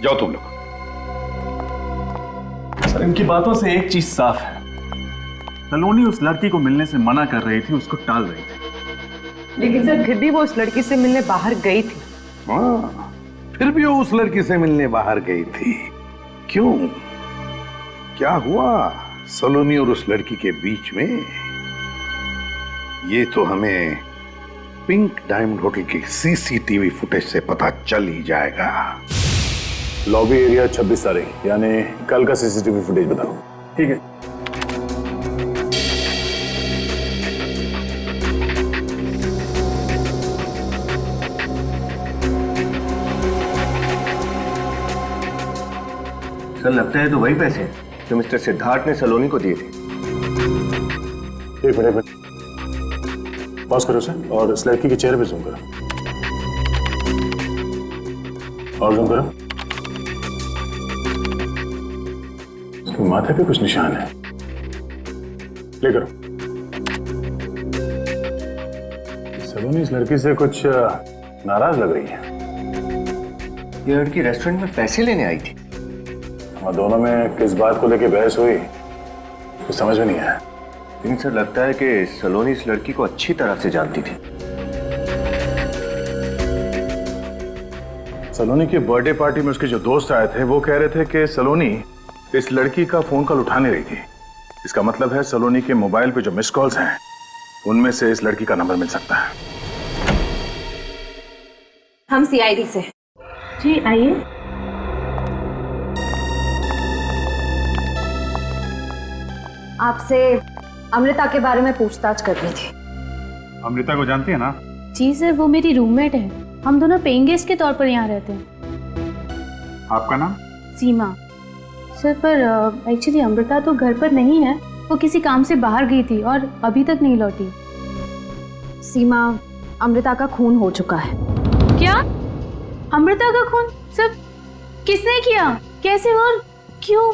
जाओ तुम लोग। सर, इनकी बातों से एक चीज साफ है, सलोनी उस लड़की को मिलने से मना कर रही थी, उसको टाल रही थी। लेकिन सर फिर भी वो उस लड़की से मिलने बाहर गई थी। हाँ, फिर भी वो उस लड़की से मिलने बाहर गई थी। क्यों? क्या हुआ सलोनी और उस लड़की के बीच में? ये तो हमें पिंक डायमंड होटल की सीसीटीवी फुटेज से पता चल ही जाएगा। लॉबी एरिया 26 तारीख, यानी कल का सीसीटीवी फुटेज बताओ। ठीक है। सर, लगता है तो वही पैसे जो मिस्टर सिद्धार्थ ने सलोनी को दिए थे। एक मिनट, पॉज करो सर, और इस लड़की के चेहरे पे जूम करो, और जूम करो। उसके माथे पे कुछ निशान है, प्ले करो। सलोनी इस लड़की से कुछ नाराज लग रही है। ये लड़की रेस्टोरेंट में पैसे लेने आई थी। और दोनों में किस बात को लेकर बहस हुई तो समझ में नहीं आया। लेकिन सर, लगता है कि सलोनी इस लड़की को अच्छी तरह से जानती थी। सलोनी की बर्थडे पार्टी में उसके जो दोस्त आए थे वो कह रहे थे कि सलोनी इस लड़की का फोन कॉल उठा नहीं रही थी। इसका मतलब है सलोनी के मोबाइल पे जो मिस कॉल्स हैं उनमें से इस लड़की का नंबर मिल सकता है। हम सीआईडी से। जी आइए। आपसे अमृता के बारे में पूछताछ करनी थी। अमृता को जानती है ना? जी सर, वो मेरी रूममेट है। हम दोनों पेइंग गेस्ट के तौर पर यहाँ रहते हैं। आपका नाम? सीमा। सर, पर एक्चुअली अमृता तो घर पर नहीं है, वो किसी काम से बाहर गई थी और अभी तक नहीं लौटी। सीमा, अमृता का खून हो चुका है। क्या? अमृता का खून? सर, किसने किया, कैसे और क्यों?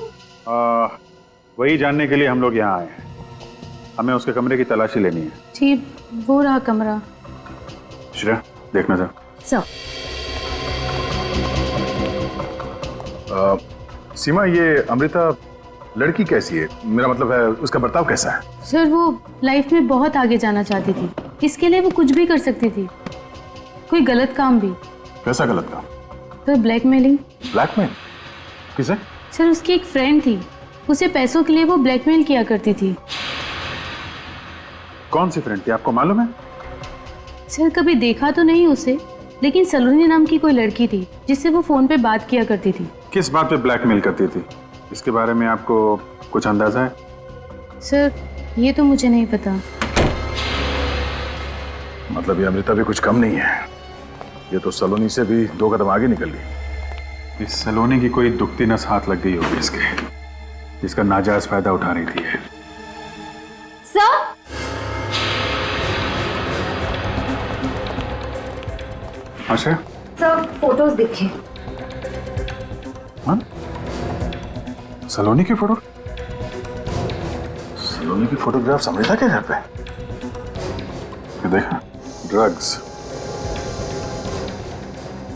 वही जानने के लिए हम लोग यहाँ आए हैं। हमें उसके कमरे की तलाशी लेनी है। जी, वो रहा कमरा। श्रेया, देखना सर। सर। सीमा, ये अमृता लड़की कैसी है? मेरा मतलब है उसका बर्ताव कैसा है? सर, वो लाइफ में बहुत आगे जाना चाहती थी, इसके लिए वो कुछ भी कर सकती थी, कोई गलत काम भी। कैसा गलत काम? तो ब्लैकमेलिंग। ब्लैकमेल? किसे? सर, उसकी एक फ्रेंड थी, उसे पैसों के लिए वो ब्लैकमेल किया करती थी। कौन सी फ्रेंड थी, आपको मालूम है? सर, कभी देखा तो नहीं उसे, लेकिन सलोनी नाम की कोई लड़की थी जिससे वो फोन पे बात किया करती थी। किस बात पे ब्लैकमेल करती थी, इसके बारे में आपको कुछ अंदाजा है? सर, ये तो मुझे नहीं पता। मतलब ये अमृता भी कुछ कम नहीं है, ये तो सलोनी से भी 2 कदम आगे निकल गई। इस सलोनी की कोई दुखती नस हाथ लग गई होगी इसके, जिसका नाजायज फायदा उठा रही थी। सर, अच्छा सर, फोटोज देखिए। हाँ? सलोनी की फोटो? सलोनी की फोटोग्राफ्स अमृता के घर पे? ये देखा, ड्रग्स,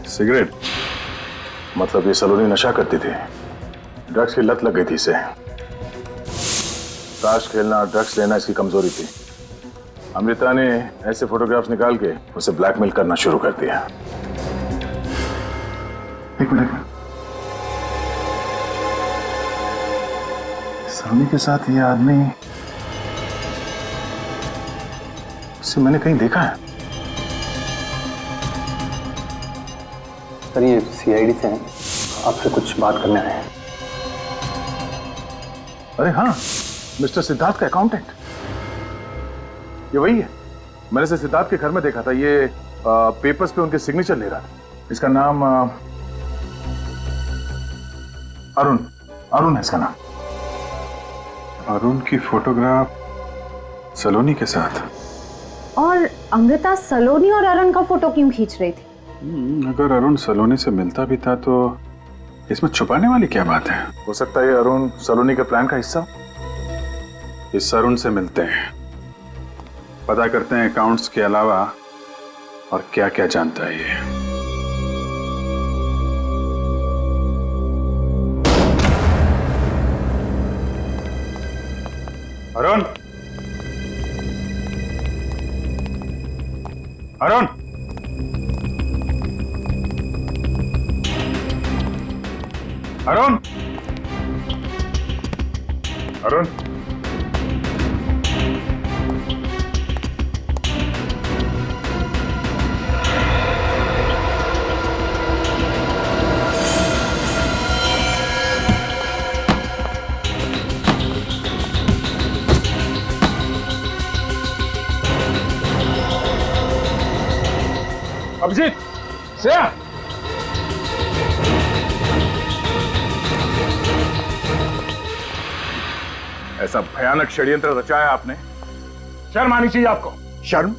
सिगरेट, मतलब ये सलोनी नशा करती थी। ड्रग्स की लत लग गई थी इसे। ताश खेलना, ड्रग्स लेना इसकी कमजोरी थी। अमृता ने ऐसे फोटोग्राफ्स निकाल के उसे ब्लैकमेल करना शुरू कर दिया। एक मिनट, सलोनी के साथ ये आदमी, इसे मैंने कहीं देखा है। सर ये सीआईडी से हैं, आपसे कुछ बात करने आए हैं। अरे हाँ, मिस्टर सिद्धार्थ का अकाउंटेंट, ये वही है। मैंने इसे सिद्धार्थ के घर में देखा था। ये पेपर्स पे उनके सिग्नेचर ले रहा था। इसका नाम अरुण है इसका नाम। अरुण की फोटोग्राफ सलोनी के साथ। और अमृता सलोनी और अरुण का फोटो क्यों खींच रही थी? अगर अरुण सलोनी से मिलता भी था तो इसमें छुपाने वाली क्या बात है? हो सकता है अरुण सलोनी के प्लान का हिस्सा। इस अरुण से मिलते हैं, पता करते हैं अकाउंट्स के अलावा और क्या क्या जानता है ये। अरुण, अरुण, अरुण, अरुण, अभिजीत, श्रेया, ऐसा भयानक षड्यंत्र रचाया आपने, शर्म आनी चाहिए आपको। शर्म?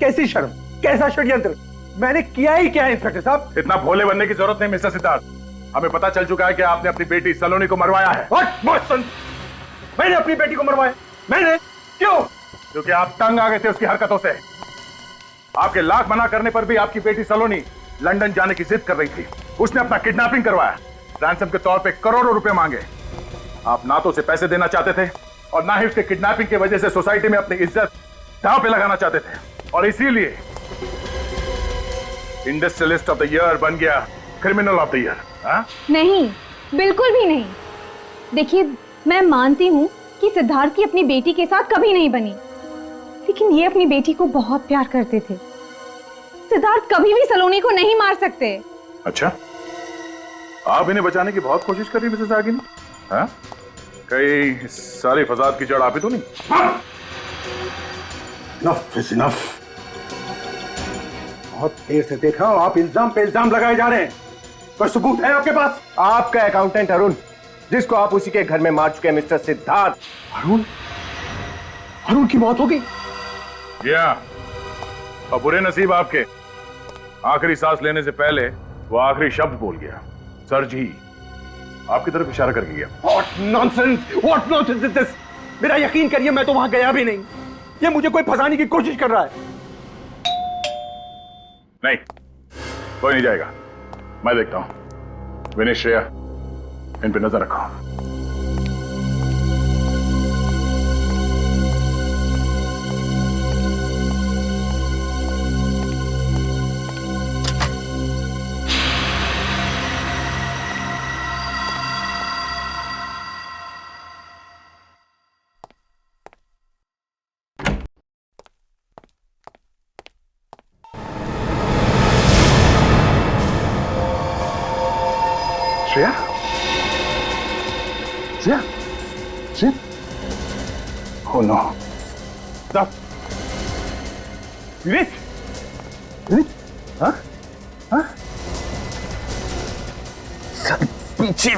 कैसी शर्म? कैसा षड्यंत्र? मैंने किया ही क्या है इंस्पेक्टर साहब? इतना भोले बनने की जरूरत नहीं मिस्टर सिद्धार्थ। हमें पता चल चुका है कि आपने अपनी बेटी सलोनी को मरवाया है। मैंने अपनी बेटी को मरवाया? मैंने? क्यों? क्योंकि आप तंग आ गए थे उसकी हरकतों से। आपके लाख मना करने पर भी आपकी बेटी सलोनी लंदन जाने की जिद कर रही थी। उसने अपना किडनैपिंग करवाया, रैंसम के तौर पे करोड़ों रुपए मांगे। आप ना तो उसे पैसे देना चाहते थे और ना ही उसके किडनैपिंग की वजह से सोसाइटी में अपनी इज्जत दांव पे लगाना चाहते थे, और इसीलिए इंडस्ट्रियलिस्ट ऑफ द ईयर बन गया क्रिमिनल ऑफ द ईयर। नहीं, बिल्कुल भी नहीं। देखिए, मैं मानती हूँ कि सिद्धार्थ की अपनी बेटी के साथ कभी नहीं बनी, लेकिन ये अपनी बेटी को बहुत प्यार करते थे। सिद्धार्थ कभी भी सलोनी को नहीं मार सकते। अच्छा, आप इन्हें बचाने की बहुत कोशिश कर रही मिसेस आगिनी? हाँ? कई सारी फसाद की जड़ आप ही तो नहीं? Enough is enough। बहुत देर से देख रहा हूं आप इल्जाम पे इल्जाम लगाए जा रहे हैं। कोई सबूत है आपके पास? आपका अकाउंटेंट अरुण, जिसको आप उसी के घर में मार चुके हैं, मिस्टर सिद्धार्थ। अरुण की मौत हो गई? और बुरे नसीब आपके, आखिरी सांस लेने से पहले वो आखिरी शब्द बोल गया, सर जी, आपकी तरफ इशारा करके गया। What nonsense is this? मेरा यकीन करिए, मैं तो वहां गया भी नहीं। ये मुझे कोई फंसाने की कोशिश कर रहा है। नहीं, कोई नहीं जाएगा, मैं देखता हूं। विनेश, श्रेया, इन पे नजर रखो। Shreya, Shreya, Shreya, oh no, stop, विवेक, विवेक, हाँ, हाँ, सब पीछे।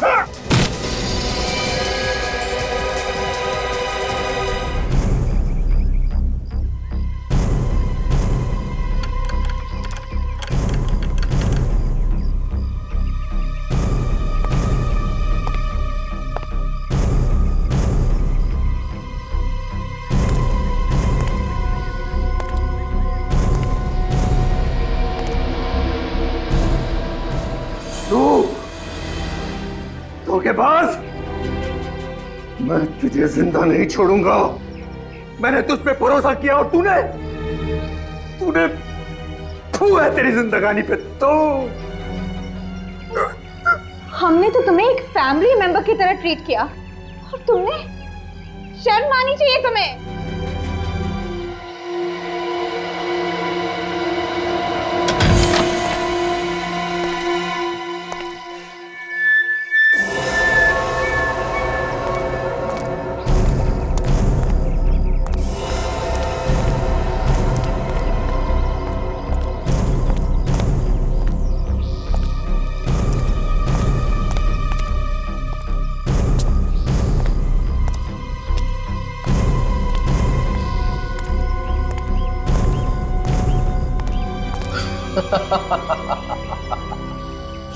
धोखेबाज, मैं तुझे जिंदा नहीं छोड़ूंगा। मैंने तुझ पे भरोसा किया और तूने फू है तेरी जिंदगानी पे। तो हमने तो तुम्हें एक फैमिली मेंबर की तरह ट्रीट किया और तुमने शर्म आनी चाहिए तुम्हें।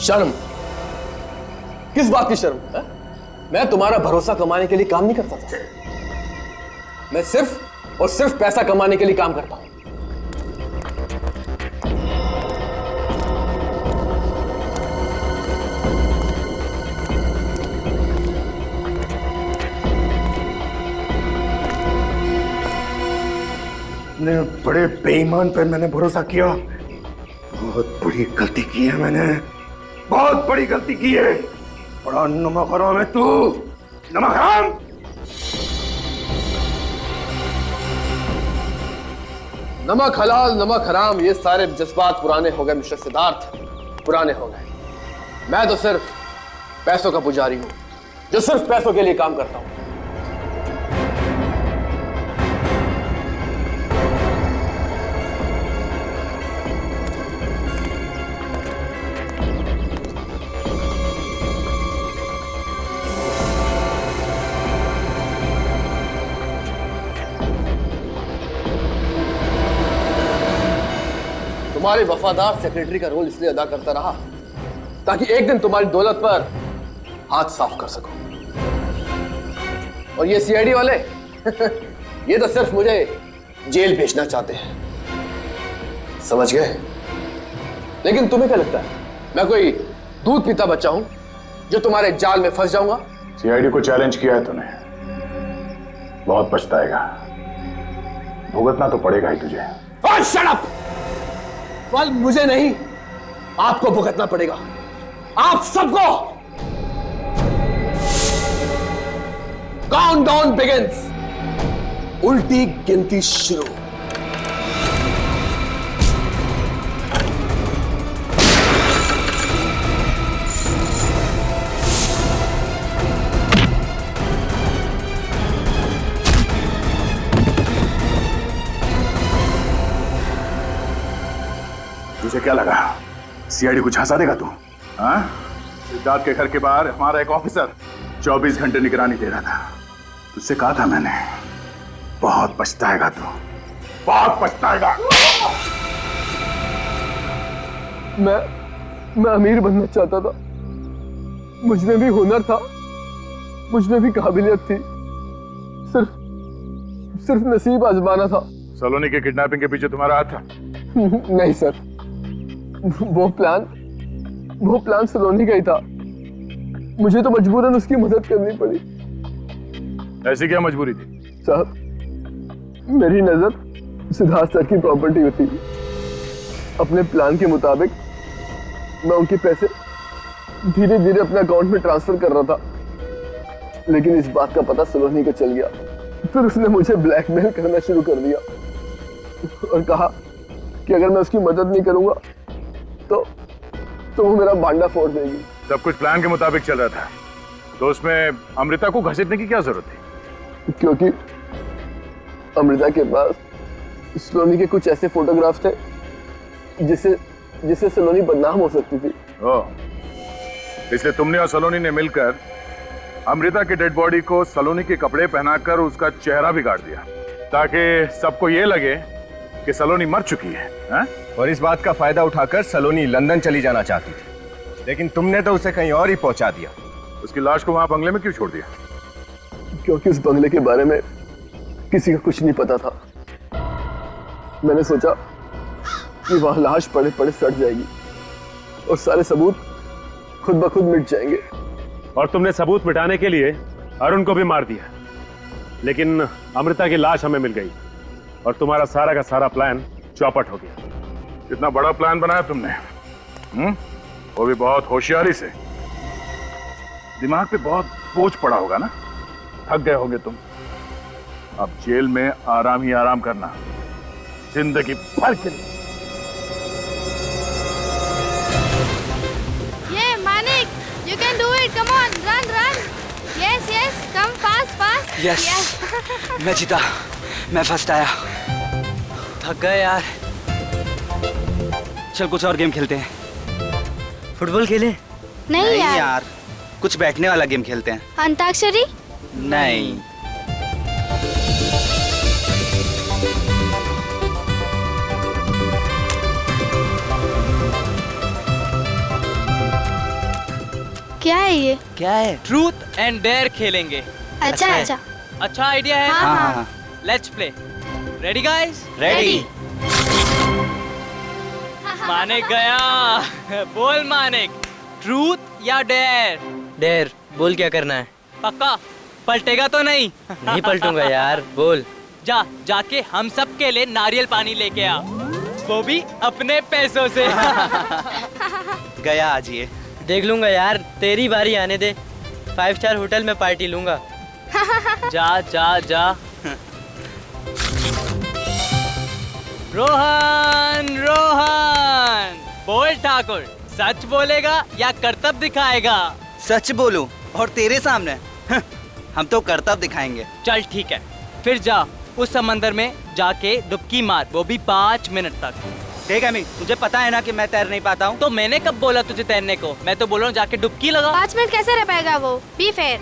शर्म? किस बात की शर्म है? मैं तुम्हारा भरोसा कमाने के लिए काम नहीं करता था। मैं सिर्फ और सिर्फ पैसा कमाने के लिए काम करता हूं। बड़े बेईमान पर मैंने भरोसा किया। बहुत बड़ी गलती की है मैंने, बहुत बड़ी गलती की है। बड़ा नमक हराम है तू, नमक हराम। नमक हलाल नमक हराम, ये सारे जज्बात पुराने हो गए मिस्टर सिद्धार्थ, पुराने हो गए। मैं तो सिर्फ पैसों का पुजारी हूं, जो सिर्फ पैसों के लिए काम करता हूं। तुम्हारे वफादार सेक्रेटरी का रोल इसलिए अदा करता रहा ताकि एक दिन तुम्हारी दौलत पर हाथ साफ कर सकूं। और ये सीआईडी वाले ये तो सिर्फ मुझे जेल भेजना चाहते हैं, समझ गए? लेकिन तुम्हें क्या लगता है मैं कोई दूध पीता बच्चा हूं जो तुम्हारे जाल में फंस जाऊंगा? सीआईडी को चैलेंज किया है तूने, बहुत पछताएगा। भुगतना तो पड़ेगा ही तुझे। और शट अप! फल मुझे नहीं, आपको भुगतना पड़ेगा, आप सबको। काउंटडाउन बिगिंस, उल्टी गिनती शुरू। तुझे क्या लगा सीआईडी को झांसा देगा तू? हाँ? सिद्धार्थ के घर के बाहर हमारा एक ऑफिसर 24 घंटे निगरानी दे रहा था। तुझसे कहा था मैंने, बहुत पछताएगा तू, बहुत पछताएगा। मैं अमीर बनना चाहता था, मुझमें भी हुनर था, मुझमें भी काबिलियत थी, सिर्फ नसीब आजमाना था। सलोनी के किडनैपिंग के पीछे तुम्हारा हाथ था? नहीं सर, वो प्लान सलोनी का ही था। मुझे तो मजबूरन उसकी मदद करनी पड़ी। ऐसी क्या मजबूरी थी? साहब, मेरी नजर सिद्धार्थ सर की प्रॉपर्टी होती थी। अपने प्लान के मुताबिक मैं उनके पैसे धीरे धीरे अपने अकाउंट में ट्रांसफर कर रहा था, लेकिन इस बात का पता सलोनी को चल गया। फिर उसने मुझे ब्लैकमेल करना शुरू कर दिया और कहा कि अगर मैं उसकी मदद नहीं करूंगा तो वो मेरा भांडा फोड़ देगी। सब कुछ प्लान के मुताबिक चल रहा था, तो उसमें अमृता को घसीटने की क्या जरूरत थी? क्योंकि अमृता के पास सलोनी के कुछ ऐसे फोटोग्राफ्स थे जिससे सलोनी बदनाम हो सकती थी। इसलिए तुमने और सलोनी ने मिलकर अमृता के डेड बॉडी को सलोनी के कपड़े पहनाकर उसका चेहरा बिगाड़ दिया, ताकि सबको ये लगे कि सलोनी मर चुकी है, हा? और इस बात का फायदा उठाकर सलोनी लंदन चली जाना चाहती थी, लेकिन तुमने तो उसे कहीं और ही पहुंचा दिया। उसकी लाश को वहां बंगले में क्यों छोड़ दिया? क्योंकि उस बंगले के बारे में किसी को कुछ नहीं पता था। मैंने सोचा कि वहां लाश पड़े पड़े सड़ जाएगी और सारे सबूत खुद ब खुद मिट जाएंगे। और तुमने सबूत मिटाने के लिए अरुण को भी मार दिया। लेकिन अमृता की लाश हमें मिल गई और तुम्हारा सारा का सारा प्लान चौपट हो गया। कितना बड़ा प्लान बनाया तुमने, वो भी बहुत होशियारी से। दिमाग पे बहुत बोझ पड़ा होगा ना, थक गए होगे तुम। अब जेल में आराम ही आराम करना, जिंदगी भर के लिए। ये Manik, you can do it, come on, run, run. Yes, yes, come fast, fast. Yes. मैं जीता, मैं फर्स्ट आया। थक गए यार। चल कुछ और गेम खेलते हैं। फुटबॉल खेलें? नहीं यार, कुछ बैठने वाला गेम खेलते हैं। अंताक्षरी? नहीं। क्या है ये? क्या है? ट्रूथ एंड डेयर खेलेंगे। अच्छा अच्छा। अच्छा आइडिया है। हाँ, हाँ। Let's play. Ready guys? Ready. Manik गया। बोल मानिक, ट्रूथ या डेयर? डेयर। बोल क्या करना है? पक्का पलटेगा तो नहीं? नहीं पलटूंगा यार, बोल। जाके हम सब के लिए नारियल पानी लेके आ, वो भी अपने पैसों से। गया आज ये। देख लूंगा यार, तेरी बारी आने दे। 5 स्टार होटल में पार्टी लूंगा। जा जा जा। रोहन रोहन, बोल ठाकुर, सच बोलेगा या करतब दिखाएगा? सच बोलूं और तेरे सामने? हम तो करतब दिखाएंगे। चल ठीक है, फिर जा उस समंदर में जाके डुबकी मार, वो भी 5 मिनट तक। ठीक है, तुझे पता है ना कि मैं तैर नहीं पाता हूँ। तो मैंने कब बोला तुझे तैरने को? मैं तो बोल रहा हूँ जाके डुबकी लगा। 5 मिनट कैसे रह पाएगा वो? Be fair.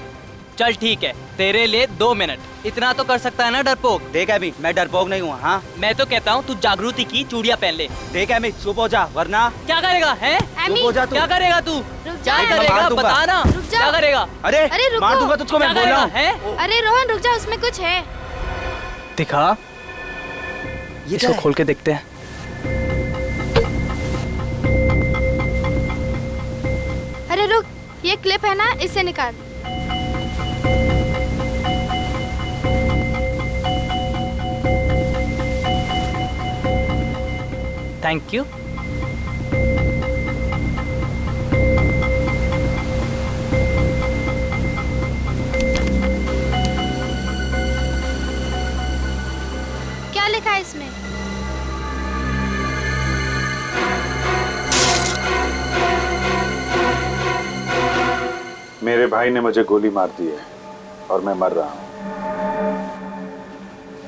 चल ठीक है, तेरे लिए 2 मिनट, इतना तो कर सकता है ना डरपोक? देख है मैं डरपोक नहीं हूँ। हाँ मैं तो कहता हूँ तू जागृति की चूड़ियाँ पहन ले। देख है चुप हो जा, वरना क्या करेगा? है चुप हो जा तू। क्या करेगा तू? क्या करेगा बताना, क्या करेगा? अरे मार दूंगा तुझको, मैं बोल रहा हूँ। अरे रोहन रुक जा, उसमें कुछ है। दिखा, इसको खोल के देखते हैं। अरे रुक, ये क्लिप है ना, इससे निकाल। Thank you. क्या लिखा है इसमें? मेरे भाई ने मुझे गोली मार दी है और मैं मर रहा हूं।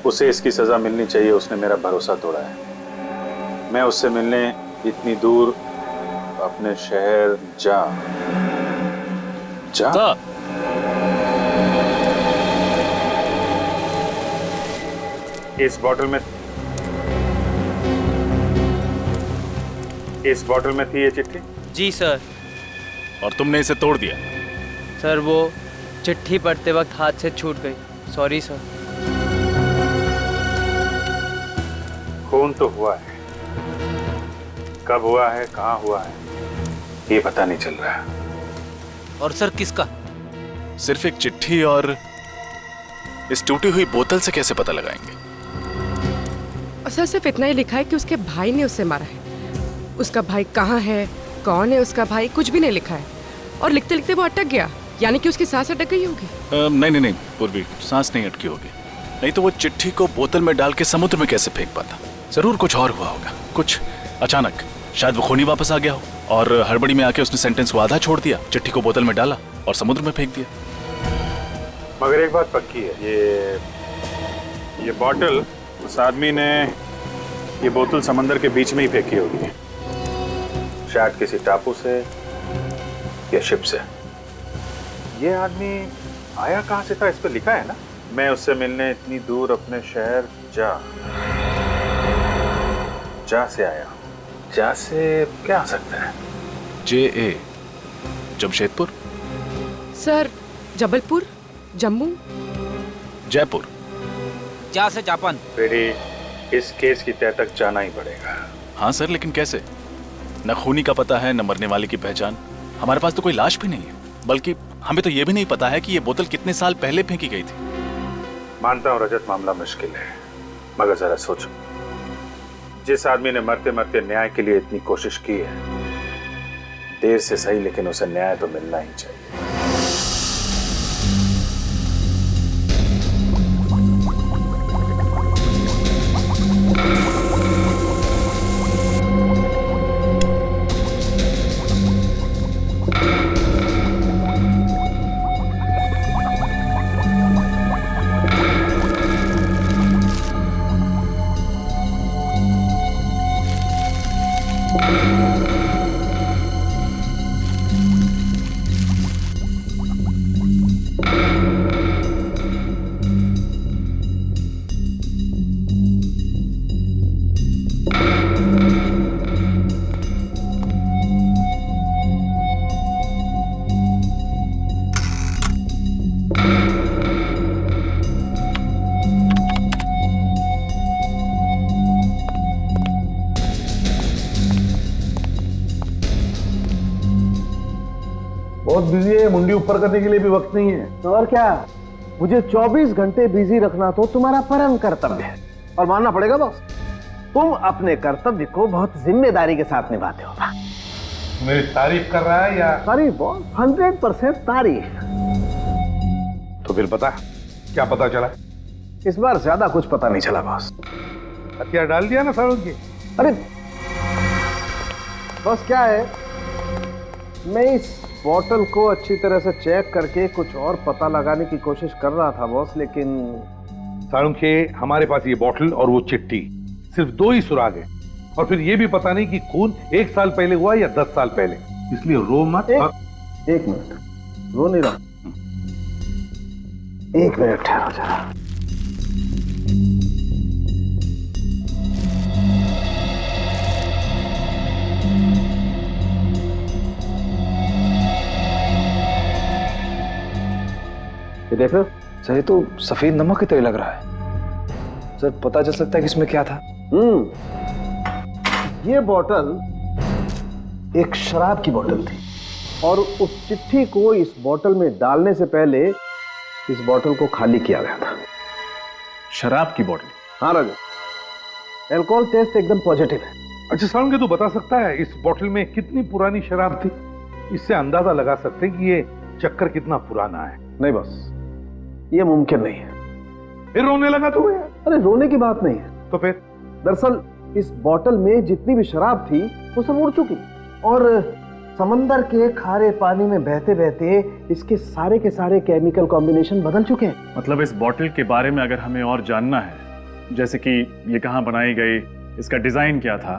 उसे इसकी सजा मिलनी चाहिए, उसने मेरा भरोसा तोड़ा है। मैं उससे मिलने इतनी दूर अपने शहर जा। इस बॉटल में थी ये चिट्ठी? जी सर। और तुमने इसे तोड़ दिया? सर वो चिट्ठी पढ़ते वक्त हाथ से छूट गई, सॉरी सर। खून तो हुआ है, कब हुआ है, कहाँ हुआ है, ये पता नहीं चल रहा है। और सर किसका? सिर्फ एक चिट्ठी और इस टूटी हुई बोतल से कैसे पता लगाएंगे? सर सिर्फ इतना ही लिखा है कि उसके भाई ने उसे मारा है। उसका भाई कहाँ है, कौन है उसका भाई, कुछ भी नहीं लिखा है। और लिखते लिखते वो अटक गया, यानी कि उसकी सांस अटक गई होगी। नहीं पूर्वी, सांस नहीं अटकी होगी। नहीं तो वो चिट्ठी को बोतल में डाल के समुद्र में कैसे फेंक पाता? जरूर कुछ और हुआ होगा, कुछ अचानक। शायद वो खूनी वापस आ गया हो और हड़बड़ी में आके उसने सेंटेंस को आधा छोड़ दिया, चिट्ठी को बोतल में डाला और समुद्र में फेंक दिया। मगर एक बात पक्की है, ये बोतल, उस आदमी ने ये बोतल समंदर के बीच में ही फेंकी होगी, शायद किसी टापू से या शिप से। ये आदमी आया कहाँ से था, इस पर लिखा है ना, मैं उससे मिलने इतनी दूर अपने शहर जा से आया। जा से क्या आ सकता है? JA Jamshedpur, sir Jabalpur, Jammu, Jaipur. जा से जापान। बेटी, इस केस की तह तक जाना ही पड़ेगा। हाँ सर, लेकिन कैसे? न खूनी का पता है, न मरने वाले की पहचान। हमारे पास तो कोई लाश भी नहीं है, बल्कि हमें तो ये भी नहीं पता है कि ये बोतल कितने साल पहले फेंकी गई थी। मानता हूं रजत, मामला मुश्किल है, मगर जरा सोचो, जिस आदमी ने मरते मरते न्याय के लिए इतनी कोशिश की है, देर से सही लेकिन उसे न्याय तो मिलना ही चाहिए। बहुत बिजी है, मुंडी ऊपर करने के लिए भी वक्त नहीं है। तो और क्या, मुझे 24 घंटे बिजी रखना तो तुम्हारा परम कर्तव्य है और मानना पड़ेगा बॉस, तुम अपने कर्तव्य को बहुत जिम्मेदारी के साथ निभाते हो। मेरी तारीफ कर रहा है या? तारीफ बॉस, 100% तारीफ। तो फिर बता, क्या पता चला? इस बार ज्यादा कुछ पता नहीं चला बॉस। हथियार डाल दिया ना सालों के? अरे बॉस क्या है, मैं इस बोतल को अच्छी तरह से चेक करके कुछ और पता लगाने की कोशिश कर रहा था बॉस, लेकिन साळुंखे, हमारे पास ये बोतल और वो चिट्ठी, सिर्फ 2 ही सुराग है, और फिर ये भी पता नहीं कि खून 1 साल पहले हुआ या 10 साल पहले, इसलिए रो मत। एक मिनट, रो नहीं रहा, 1 मिनट ठहरो जरा। ये देख रहे हो सर, ये तो सफेद नमक की तरह लग रहा है सर। पता चल सकता है कि इसमें क्या था? ये बोतल एक शराब की बोतल थी और उस चिट्ठी को इस बोतल में डालने से पहले इस बोतल को खाली किया गया था। शराब की बोतल? हाँ राजा, अल्कोहल टेस्ट एकदम पॉजिटिव है। अच्छा साळुंखे, तू बता सकता है इस बोतल में कितनी पुरानी शराब थी? इससे अंदाजा लगा सकते हैं कि ये चक्कर कितना पुराना है। नहीं बस, ये मुमकिन नहीं है। फिर रोने लगा तू? अरे रोने की बात नहीं है। तो फिर? दरअसल इस बोतल में जितनी भी शराब थी वो सब उड़ चुकी और समंदर के खारे पानी में बहते बहते इसके सारे के सारे केमिकल कॉम्बिनेशन बदल चुके हैं। मतलब इस बोतल के बारे में अगर हमें और जानना है, जैसे कि ये कहाँ बनाई गई, इसका डिजाइन क्या था,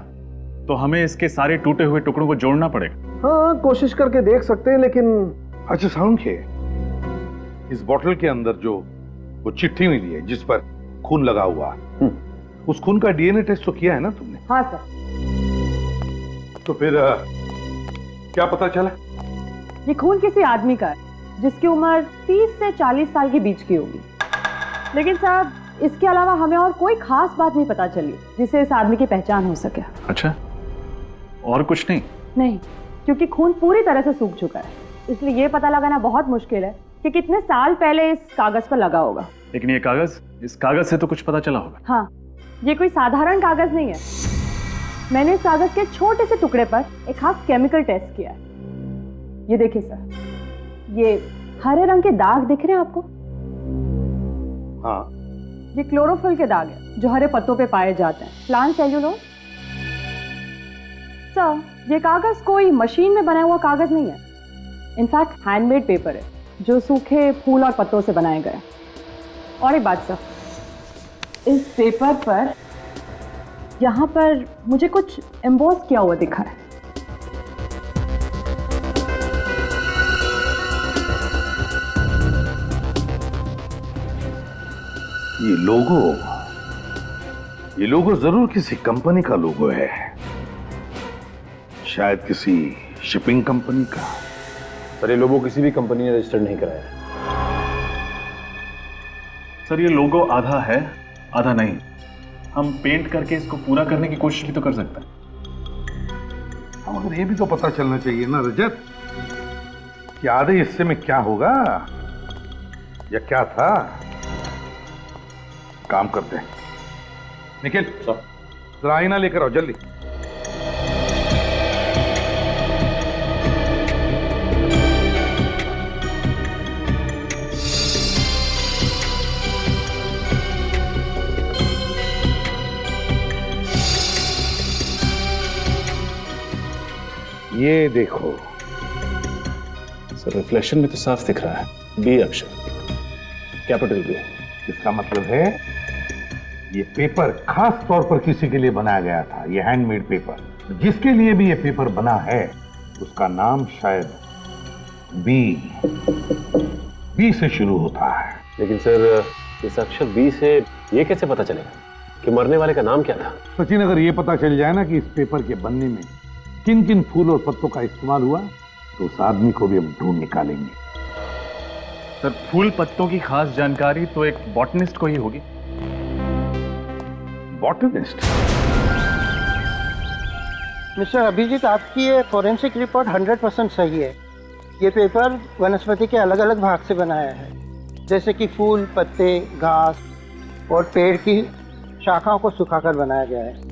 तो हमें इसके सारे टूटे हुए टुकड़ों को जोड़ना पड़ेगा। हाँ, कोशिश करके देख सकते हैं, लेकिन अच्छा साळुंखे, इस बोतल के अंदर जो वो चिट्ठी मिली है जिस पर खून लगा हुआ, उस खून का डीएनए टेस्ट तो किया है ना तुमने? हाँ सर। तो फिर क्या पता चला? ये खून किसी आदमी का है जिसकी उम्र 30 से 40 साल के बीच की होगी, लेकिन साहब इसके अलावा हमें और कोई खास बात नहीं पता चली जिससे इस आदमी की पहचान हो सके। अच्छा, और कुछ नहीं? नहीं, क्योंकि खून पूरी तरह से सूख चुका है, इसलिए ये पता लगाना बहुत मुश्किल है कि कितने साल पहले इस कागज पर लगा होगा। लेकिन ये कागज, इस कागज से तो कुछ पता चला होगा। हाँ, ये कोई साधारण कागज नहीं है। मैंने इस कागज के छोटे से टुकड़े पर एक खास केमिकल टेस्ट किया है। ये देखिए सर, ये हरे रंग के दाग दिख रहे हैं आपको? हाँ। ये क्लोरोफिल के दाग है जो हरे पत्तों पे पाए जाते हैं, प्लांट सेल्यूलोज। सर, ये कागज कोई मशीन में बना हुआ कागज नहीं है, इनफैक्ट हैंडमेड पेपर है जो सूखे फूल और पत्तों से बनाए गए। और एक बात सर, इस पेपर पर यहाँ पर मुझे कुछ एम्बोस किया हुआ दिखा है। ये लोगो जरूर किसी कंपनी का लोगो है, शायद किसी शिपिंग कंपनी का। पर ये लोगो किसी भी कंपनी ने रजिस्टर्ड नहीं कराया है। सर, ये लोगो आधा है आधा नहीं। हम पेंट करके इसको पूरा करने की कोशिश भी तो कर सकते हैं। मगर ये भी तो पता चलना चाहिए ना रजत याद है इससे में क्या होगा या क्या था? काम करते हैं, निखिल जरा आईना लेकर आओ जल्दी। ये देखो सर, रिफ्लेक्शन में तो साफ दिख रहा है बी अक्षर, कैपिटल बी। इसका मतलब है ये पेपर खास तौर पर किसी के लिए बनाया गया था। ये हैंडमेड पेपर, जिसके लिए भी ये पेपर बना है उसका नाम शायद बी से शुरू होता है। लेकिन सर, इस अक्षर बी से ये कैसे पता चलेगा कि मरने वाले का नाम क्या था? सचिन, अगर ये पता चल जाए ना कि इस पेपर के बनने में किन किन फूल और पत्तों का इस्तेमाल हुआ तो उस आदमी को भी हम ढूंढ निकालेंगे। सर, फूल पत्तों की खास जानकारी तो एक बॉटनिस्ट को ही होगी। बॉटनिस्ट? मिस्टर अभिजीत, आपकी ये फोरेंसिक रिपोर्ट 100% सही है। ये पेपर वनस्पति के अलग अलग भाग से बनाया है, जैसे कि फूल, पत्ते, घास और पेड़ की शाखाओं को सुखाकर बनाया गया है।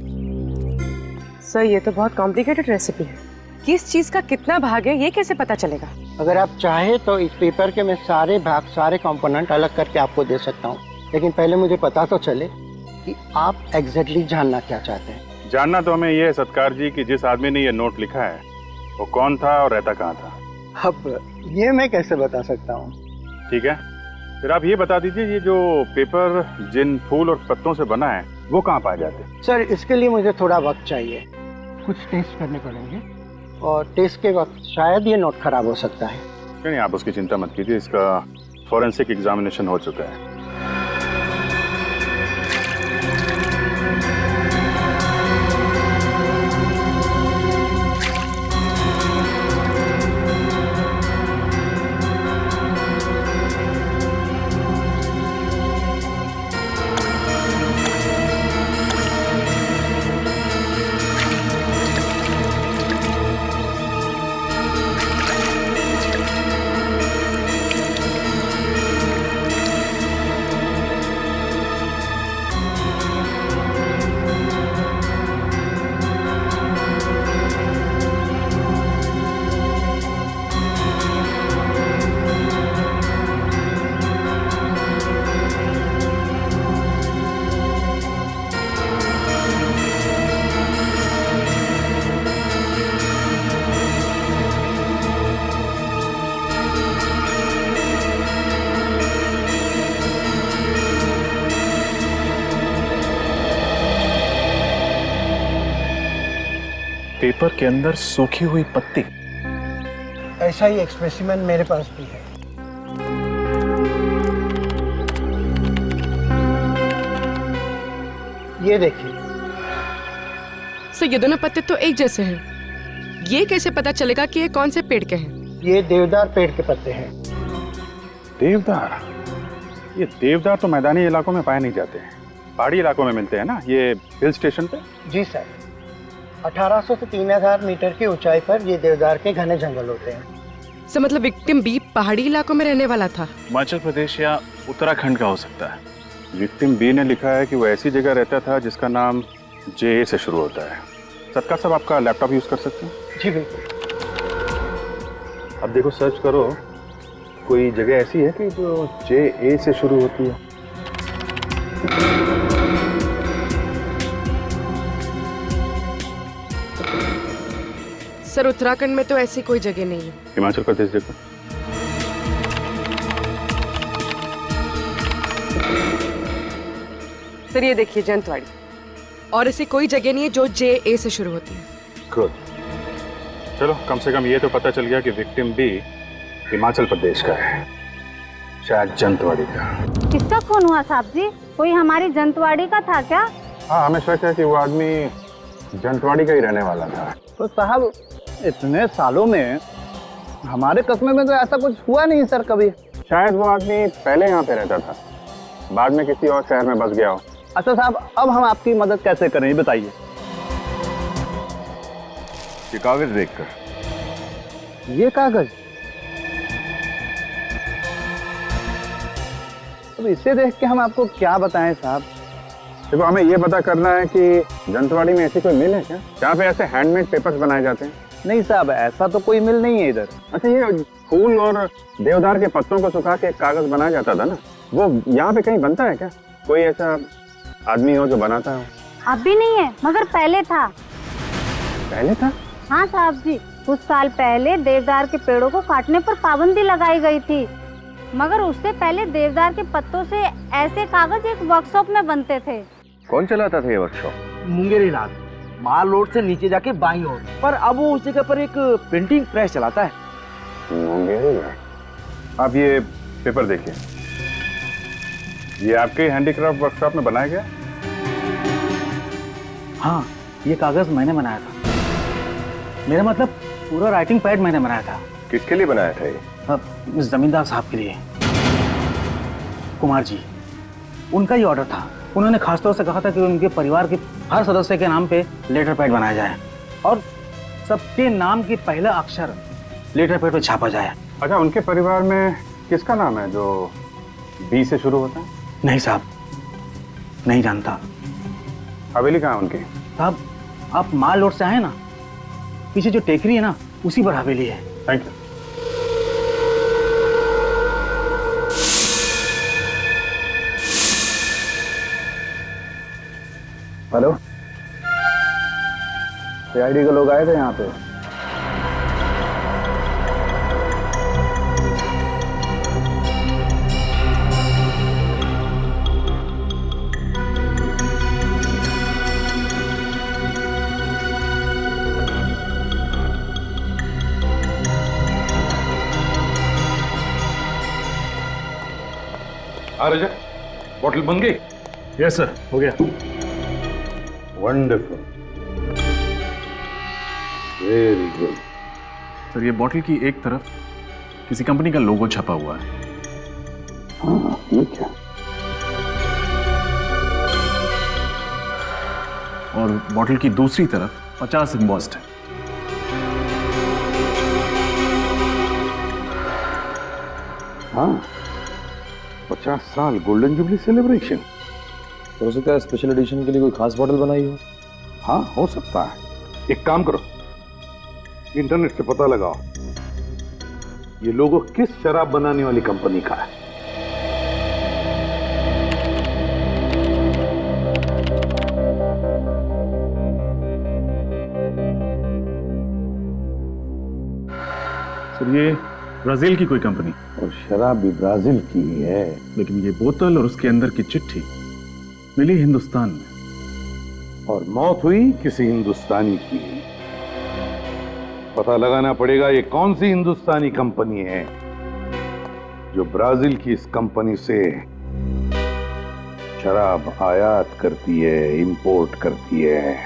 सर, ये तो बहुत कॉम्प्लिकेटेड रेसिपी है। किस चीज का कितना भाग है ये कैसे पता चलेगा? अगर आप चाहे तो इस पेपर के मैं सारे भाग, सारे कंपोनेंट अलग करके आपको दे सकता हूँ, लेकिन पहले मुझे पता तो चले कि आप एग्जैक्टली जानना क्या चाहते हैं। जानना तो हमें ये है सत्कार जी कि जिस आदमी ने ये नोट लिखा है वो कौन था और रहता कहाँ था। अब ये मैं कैसे बता सकता हूँ? ठीक है, फिर आप ये बता दीजिए, ये जो पेपर जिन फूल और पत्तों से बना है वो कहाँ पाए जाते हैं? सर, इसके लिए मुझे थोड़ा वक्त चाहिए, कुछ टेस्ट करने पड़ेंगे और टेस्ट के वक्त शायद ये नोट खराब हो सकता है। नहीं, आप उसकी चिंता मत कीजिए, इसका फॉरेंसिक एग्जामिनेशन हो चुका है। पेपर के अंदर सूखी हुई पत्ती। ऐसा ही एक स्पेसिमेन मेरे पास भी है। ये देखिए। सर, ये दोनों पत्ते तो एक जैसे हैं। ये कैसे पता चलेगा कि ये कौन से पेड़ के हैं? ये देवदार पेड़ के पत्ते हैं। देवदार? ये देवदार तो मैदानी इलाकों में पाए नहीं जाते हैं, पहाड़ी इलाकों में मिलते हैं ना, ये हिल स्टेशन पे। जी सर, 1800 से 3000 मीटर की ऊंचाई पर ये देवदार के घने जंगल होते हैं। सर, मतलब विक्टिम बी पहाड़ी इलाकों में रहने वाला था? हिमाचल प्रदेश या उत्तराखंड का हो सकता है। विक्टिम बी ने लिखा है कि वो ऐसी जगह रहता था जिसका नाम जे से शुरू होता है। सत्कार साहब, आपका लैपटॉप यूज कर सकते हैं? जी बिल्कुल। अब देखो, सर्च करो, कोई जगह ऐसी है कि जो जे से शुरू होती है? सर, उत्तराखंड में तो ऐसी कोई जगह नहीं है। हिमाचल प्रदेश देखो। सर, ये देखिए जंतवाड़ी, और ऐसी कोई जगह नहीं है जो जे से शुरू होती है। गुड, चलो कम से कम ये तो पता चल गया कि विक्टिम बी हिमाचल प्रदेश का है, शायद जंतवाड़ी का। किसका खून हुआ साहब जी? कोई हमारी जंतवाड़ी का था क्या? हाँ, हमें शक है कि वो आदमी जंतवाड़ी का ही रहने वाला था। तो साहब, इतने सालों में हमारे कस्बे में तो ऐसा कुछ हुआ नहीं सर कभी। शायद वो आदमी पहले यहाँ पे रहता था, बाद में किसी और शहर में बस गया हो। अच्छा साहब, अब हम आपकी मदद कैसे करें, बताइए। ये कागज देखकर। ये कागज? अब इसे देख के हम आपको क्या बताएं साहब। देखो, हमें ये पता करना है कि जंतवाड़ी में ऐसी कोई मिल है क्या जहाँ पे ऐसे हैंडमेड पेपर्स बनाए जाते हैं? नहीं साहब, ऐसा तो कोई मिल नहीं है इधर। अच्छा, ये फूल और देवदार के पत्तों को सुखा के कागज बनाया जाता था ना, वो यहाँ पे कहीं बनता है क्या? कोई ऐसा आदमी हो जो बनाता हो? अब भी नहीं है, मगर पहले था। पहले था? हाँ साहब जी, कुछ साल पहले देवदार के पेड़ों को काटने पर पाबंदी लगाई गई थी, मगर उससे पहले देवदार के पत्तों से ऐसे कागज एक वर्कशॉप में बनते थे। कौन चलाता था ये वर्कशॉप? मुंगेरी लाल, माल रोड से नीचे जाके बाईं ओर। पर अब वो उस जगह पर एक प्रिंटिंग प्रेस चलाता है। मुंगेरी लाल। आप ये पेपर देखिए, ये आपके हैंडीक्राफ्ट वर्कशॉप में बनाया गया? हाँ, ये कागज मैंने बनाया था। मेरा मतलब पूरा राइटिंग पैड मैंने बनाया था। किसके लिए बनाया था ये? जमींदार साहब के लिए, कुमार जी, उनका ही ऑर्डर था। उन्होंने खासतौर से कहा था कि उनके परिवार के हर सदस्य के नाम पे लेटर पैड बनाया जाए और सबके नाम की पहला अक्षर लेटर पैड पे छापा जाए। अच्छा, उनके परिवार में किसका नाम है जो बी से शुरू होता है? नहीं साहब, नहीं जानता। हवेली कहाँ है उनकी? साहब, आप माल रोड से आए ना, पीछे जो टेकरी है ना, उसी पर हवेली है। Thank you. हेलो, सीआईडी के लोग आए थे यहाँ पे। आ रजा, बॉटल बन गई? यस सर, हो गया। Wonderful, very good. सर, ये बॉटल की एक तरफ किसी कंपनी का लोगो छपा हुआ है। हाँ, ये क्या? और बॉटल की दूसरी तरफ 50 एम्बॉस्ड है। हाँ, 50 साल गोल्डन जुबली सेलिब्रेशन। हो सकता है स्पेशल एडिशन के लिए कोई खास बॉटल बनाई हो। हाँ, हो सकता है। एक काम करो, इंटरनेट से पता लगाओ ये लोगो किस शराब बनाने वाली कंपनी का है। सर, ये ब्राजील की कोई कंपनी। और शराब भी ब्राजील की ही है। लेकिन ये बोतल और उसके अंदर की चिट्ठी मिली हिंदुस्तान में, और मौत हुई किसी हिंदुस्तानी की। पता लगाना पड़ेगा ये कौन सी हिंदुस्तानी कंपनी है जो ब्राजील की इस कंपनी से शराब आयात करती है, इंपोर्ट करती है।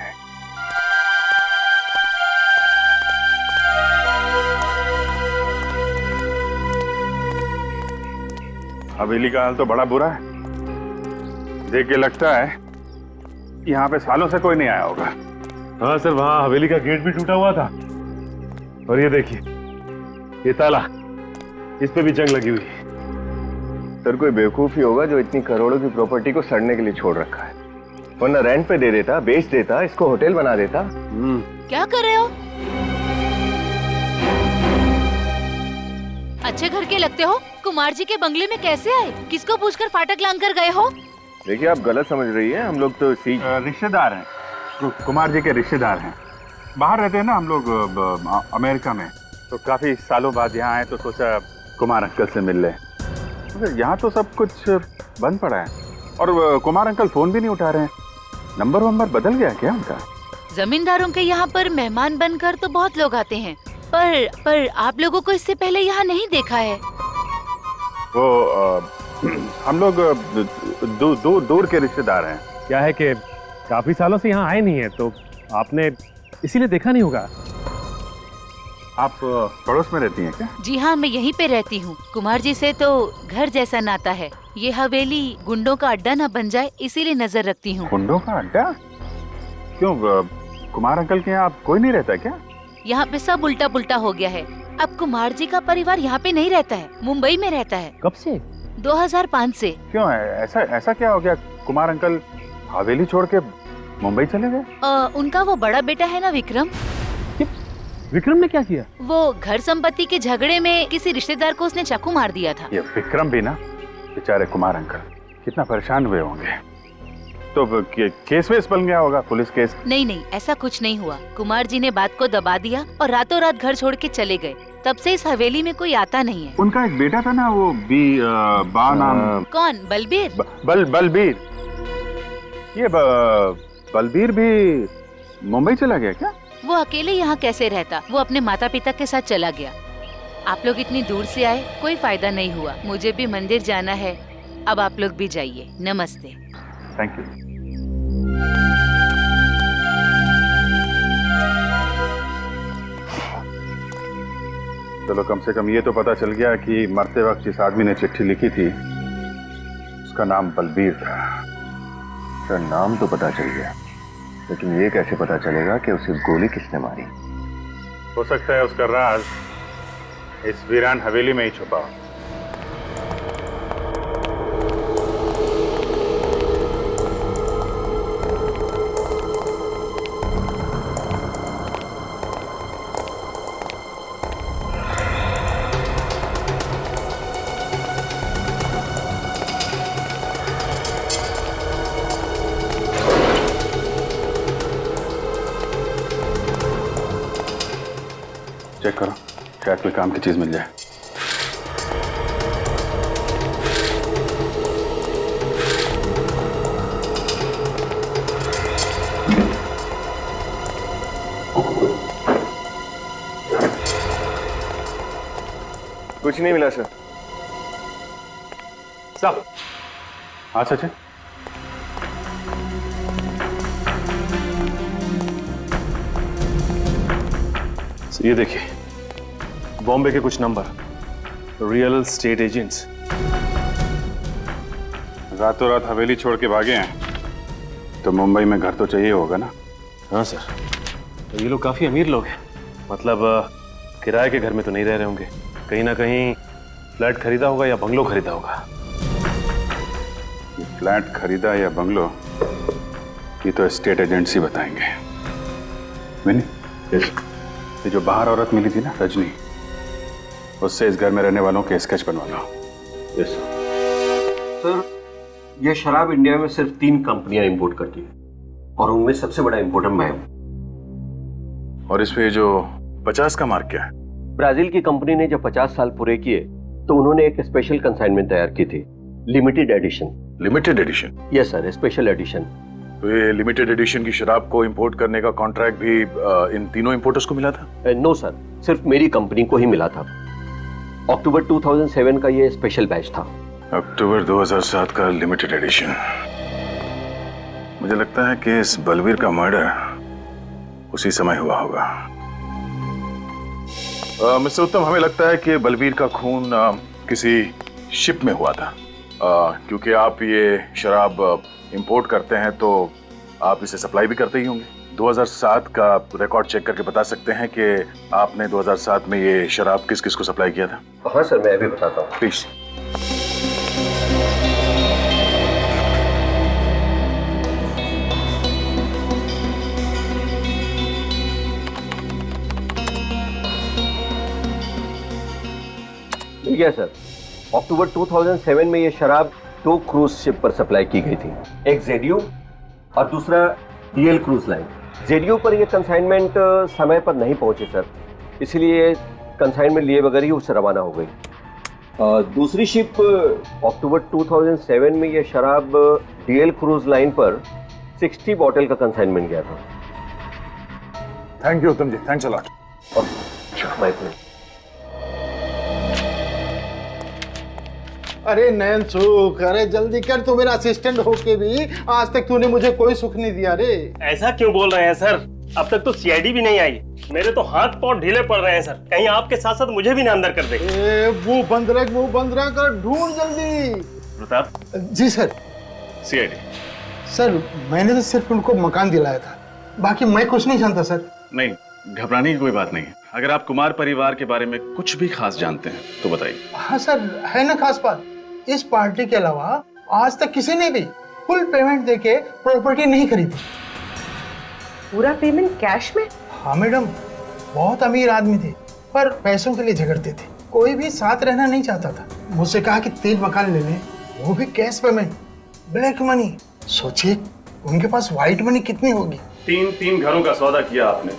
हवेली का हाल तो बड़ा बुरा है। देख के लगता है यहाँ पे सालों से कोई नहीं आया होगा। हाँ सर, वहाँ हवेली का गेट भी टूटा हुआ था। और ये देखिए, ये ताला, इस पे भी जंग लगी हुई है। सर, कोई बेवकूफ ही होगा जो इतनी करोड़ों की प्रॉपर्टी को सड़ने के लिए छोड़ रखा है, वरना रेंट पे दे देता, बेच देता, इसको होटल बना देता। क्या कर रहे हो? अच्छे घर के लगते हो। कुमार जी के बंगले में कैसे आए? किसको पूछकर फाटक लांग कर गए हो? देखिए, आप गलत समझ रही हैं। हम लोग तो रिश्तेदार हैं, कुमार जी के रिश्तेदार हैं। बाहर रहते हैं ना हम लोग, अमेरिका में। तो काफी सालों बाद यहाँ आए तो सोचा कुमार अंकल से मिल ले। मगर यहाँ तो सब कुछ बंद पड़ा है और कुमार अंकल फोन भी नहीं उठा रहे हैं। नंबर बदल गया क्या उनका? जमींदारों के यहाँ पर मेहमान बनकर तो बहुत लोग आते हैं, पर आप लोगों को इससे पहले यहाँ नहीं देखा है। वो हम लोग दूर के रिश्तेदार हैं। क्या है कि काफी सालों से यहाँ आए नहीं है, तो आपने इसीलिए देखा नहीं होगा। आप पड़ोस में रहती हैं क्या? जी हाँ, मैं यहीं पे रहती हूँ। कुमार जी से तो घर जैसा नाता है। ये हवेली गुंडों का अड्डा ना बन जाए, इसीलिए नजर रखती हूँ। गुंडों का अड्डा? क्यों, कुमार अंकल के यहाँ कोई नहीं रहता क्या? यहाँ पे सब उल्टा पुल्टा हो गया है। अब कुमार जी का परिवार यहाँ पे नहीं रहता है, मुंबई में रहता है। कब से? 2005 से। क्यों है ऐसा? ऐसा क्या हो गया? कुमार अंकल हवेली छोड़ के मुंबई चले गए? उनका वो बड़ा बेटा है ना विक्रम। विक्रम ने क्या किया? वो घर संपत्ति के झगड़े में किसी रिश्तेदार को उसने चाकू मार दिया था। ये विक्रम भी ना, बेचारे कुमार अंकल कितना परेशान हुए होंगे। तो केस वेस बन गया होगा, पुलिस केस? नहीं, ऐसा कुछ नहीं हुआ। कुमार जी ने बात को दबा दिया और रातों रात घर छोड़ के चले गए। तब से इस हवेली में कोई आता नहीं है। उनका एक बेटा था ना, वो बा नाम। कौन? बलबीर? बलबीर। ये बलबीर भी मुंबई चला गया क्या? वो अकेले यहाँ कैसे रहता? वो अपने माता पिता के साथ चला गया। आप लोग इतनी दूर से आए, कोई फायदा नहीं हुआ। मुझे भी मंदिर जाना है, अब आप लोग भी जाइए। नमस्ते। Thank you. चलो कम से कम ये तो पता चल गया कि मरते वक्त जिस आदमी ने चिट्ठी लिखी थी उसका नाम बलबीर था। उसका नाम तो पता चल गया, लेकिन ये कैसे पता चलेगा कि उसे गोली किसने मारी? हो सकता है उसका राज इस वीरान हवेली में ही छुपा हो। चेक करो, शायद कोई काम की चीज मिल जाए। कुछ नहीं मिला सर। साहब। हाँ सचिन। ये देखिए, बॉम्बे के कुछ नंबर, रियल स्टेट एजेंट्स। रातों रात हवेली छोड़ के भागे हैं तो मुंबई में घर तो चाहिए होगा ना? हाँ सर, तो ये लोग काफी अमीर लोग हैं। मतलब किराए के घर में तो नहीं रह रहे होंगे, कहीं ना कहीं फ्लैट खरीदा होगा या बंगलो खरीदा होगा। ये फ्लैट खरीदा या बंगलो, ये तो स्टेट एजेंट्स ही बताएंगे। मैंने ये जो बाहर औरत मिली थी ना, रजनी, उससे इस घर में रहने वालों के स्केच बनवा लो। Yes sir. ये शराब इंडिया में सिर्फ 3 कंपनियां इंपोर्ट करती है और उनमें सबसे बड़ा इंपोर्टर मैं हूं। और इस पे जो 50 का मार्क क्या है? ब्राजील की कंपनी ने जब 50 साल पूरे किए तो उन्होंने एक स्पेशल कंसाइनमेंट तैयार की थी, limited edition. Limited edition? Yes sir, special edition. तो ये लिमिटेड एडिशन की शराब को इंपोर्ट करने का कॉन्ट्रैक्ट भी इन तीनों इंपोर्टर्स को मिला था? नो सर, सिर्फ मेरी कंपनी को ही मिला था। अक्टूबर 2007 का ये स्पेशल बैच था। अक्टूबर 2007 का लिमिटेड एडिशन। मुझे लगता है कि इस बलबीर का मर्डर उसी समय हुआ होगा। मिस्टर उत्तम, हमें लगता है कि बलबीर का खून किसी शिप में हुआ था। क्योंकि आप ये शराब इंपोर्ट करते हैं तो आप इसे सप्लाई भी करते ही होंगे। 2007 का रिकॉर्ड चेक करके बता सकते हैं कि आपने 2007 में ये शराब किस किस को सप्लाई किया था? हाँ सर, मैं अभी बताता हूँ। प्लीज। ठीक है सर। अक्टूबर 2007 में ये शराब 2 क्रूज शिप पर सप्लाई की गई थी, एक जेडियो और दूसरा डीएल क्रूज लाइन। जेडियो पर ये कंसाइनमेंट समय पर नहीं पहुंचे सर, इसलिए कंसाइनमेंट लिए बगैर ही उससे रवाना हो गई। दूसरी शिप अक्टूबर 2007 में ये शराब डीएल क्रूज लाइन पर 60 बॉटल का कंसाइनमेंट गया था। Thank you Uttam ji, thanks a lot. My pleasure. अरे नयन सुख, अरे जल्दी कर, तू मेरा असिस्टेंट होके भी आज तक तूने मुझे कोई सुख नहीं दिया रे। ऐसा क्यों बोल रहे हैं सर? अब तक तो सीआईडी भी नहीं आई। मेरे तो हाथ पांव ढीले पड़ रहे हैं सर, कहीं आपके साथ साथ मुझे भी ना अंदर कर दे। वो बंद कर, ढूंढ जल्दी। प्रताप जी सर। सीआईडी सर, मैंने तो सिर्फ उनको मकान दिलाया था, बाकी मैं कुछ नहीं जानता सर। नहीं, घबराने की कोई बात नहीं है। अगर आप कुमार परिवार के बारे में कुछ भी खास जानते हैं तो बताइए। हाँ सर, है ना खास बात। इस पार्टी के अलावा आज तक किसी ने भी फुल पेमेंट देके प्रॉपर्टी नहीं खरीदी। पूरा पेमेंट कैश में? हाँ मैडम, बहुत अमीर आदमी थे पर पैसों के लिए झगड़ते थे। कोई भी साथ रहना नहीं चाहता था। मुझसे कहा कि 3 मकान ले लें, वो भी कैश पेमेंट, ब्लैक मनी। सोचिए उनके पास व्हाइट मनी कितनी होगी। 3 घरों का सौदा किया आपने,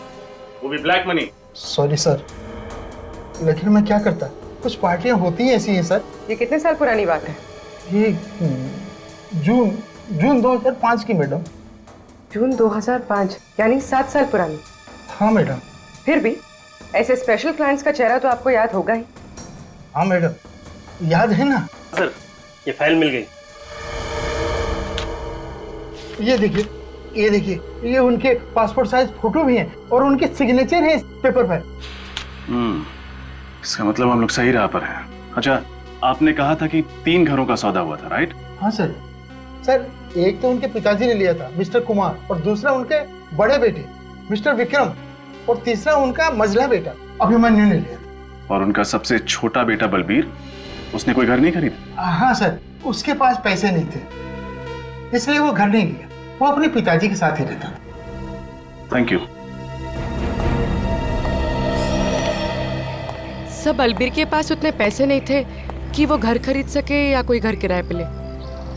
वो भी ब्लैक मनी। सॉरी सर, लेकिन मैं क्या करता, कुछ पार्टियां होती हैं ऐसी हैं सर। ये कितने साल पुरानी बात है? ये जून 2005 की मैडम। जून 2005 यानी 7 साल पुरानी। हाँ मैडम। फिर भी ऐसे स्पेशल क्लाइंट्स का चेहरा तो आपको याद होगा ही। हाँ मैडम, याद है ना। सर ये फाइल मिल गई। ये देखिए, ये देखिए, ये उनके पासपोर्ट साइज फोटो भी हैं और उनके सिग्नेचर हैं इस पेपर पर। इसका मतलब हम लोग सही राह पर हैं। अच्छा, आपने कहा था कि 3 घरों का सौदा हुआ था, राइट? हाँ सर। सर एक तो उनके पिताजी ने लिया था मिस्टर कुमार, और दूसरा उनके बड़े बेटे मिस्टर विक्रम, और तीसरा उनका मझला बेटा अभिमन्यु ने लिया था। और उनका सबसे छोटा बेटा बलबीर, उसने कोई घर नहीं खरीदा? हाँ सर, उसके पास पैसे नहीं थे इसलिए वो घर नहीं लिया, वो अपने पिताजी के साथ ही रहता था। Thank you. सब बलबीर के पास उतने पैसे नहीं थे कि वो घर खरीद सके या कोई घर किराए पे ले।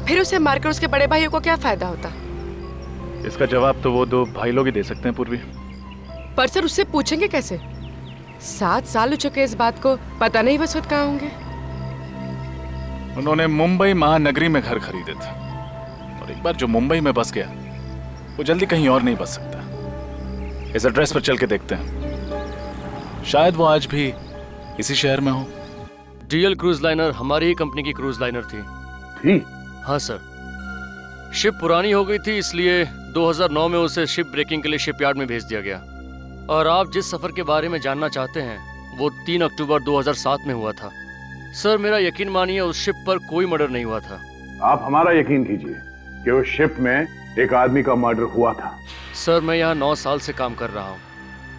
फिर उसे मारकर उसके बड़े भाइयों को क्या फायदा होता? इसका जवाब तो वो 2 भाई लोग ही दे सकते हैं पूर्वी। पर सर उससे पूछेंगे कैसे? 7 साल हो चुके इस बात को, पता नहीं वह वक्त कहाँ होंगे। उन्होंने मुंबई महानगरी में घर खरीदे थे, और एक बार जो मुंबई में बस गया वो जल्दी कहीं और नहीं बस सकता। इस एड्रेस पर चल के देखते हैं, शायद वो आज भी इसी शहर में हो। डीएल क्रूज लाइनर हमारी ही कंपनी की क्रूज लाइनर थी। हाँ सर, शिप पुरानी हो गई थी इसलिए 2009 में उसे शिप ब्रेकिंग के लिए शिपयार्ड में भेज दिया गया। और आप जिस सफर के बारे में जानना चाहते हैं वो 3 अक्टूबर 2007 में हुआ था। सर मेरा यकीन मानिए उस शिप पर कोई मर्डर नहीं हुआ था। आप हमारा यकीन कीजिए कि उस शिप में एक आदमी का मर्डर हुआ था। सर मैं यहाँ 9 साल से काम कर रहा हूँ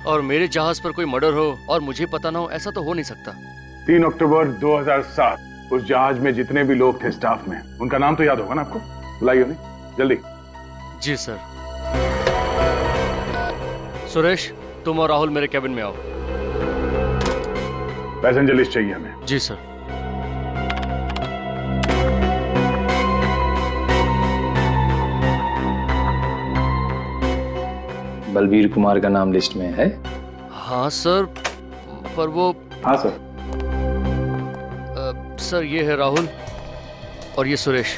और मेरे जहाज पर कोई मर्डर हो और मुझे पता ना हो, ऐसा तो हो नहीं सकता। 3 अक्टूबर 2007 उस जहाज में जितने भी लोग थे स्टाफ में, उनका नाम तो याद होगा ना आपको? बुलाइए उन्हें जल्दी। जी सर। सुरेश तुम और राहुल मेरे कैबिन में आओ। पैसेंजर लिस्ट चाहिए हमें। जी सर। बलबीर कुमार का नाम लिस्ट में है? हाँ सर, पर वो। हाँ सर। सर ये है राहुल और ये सुरेश।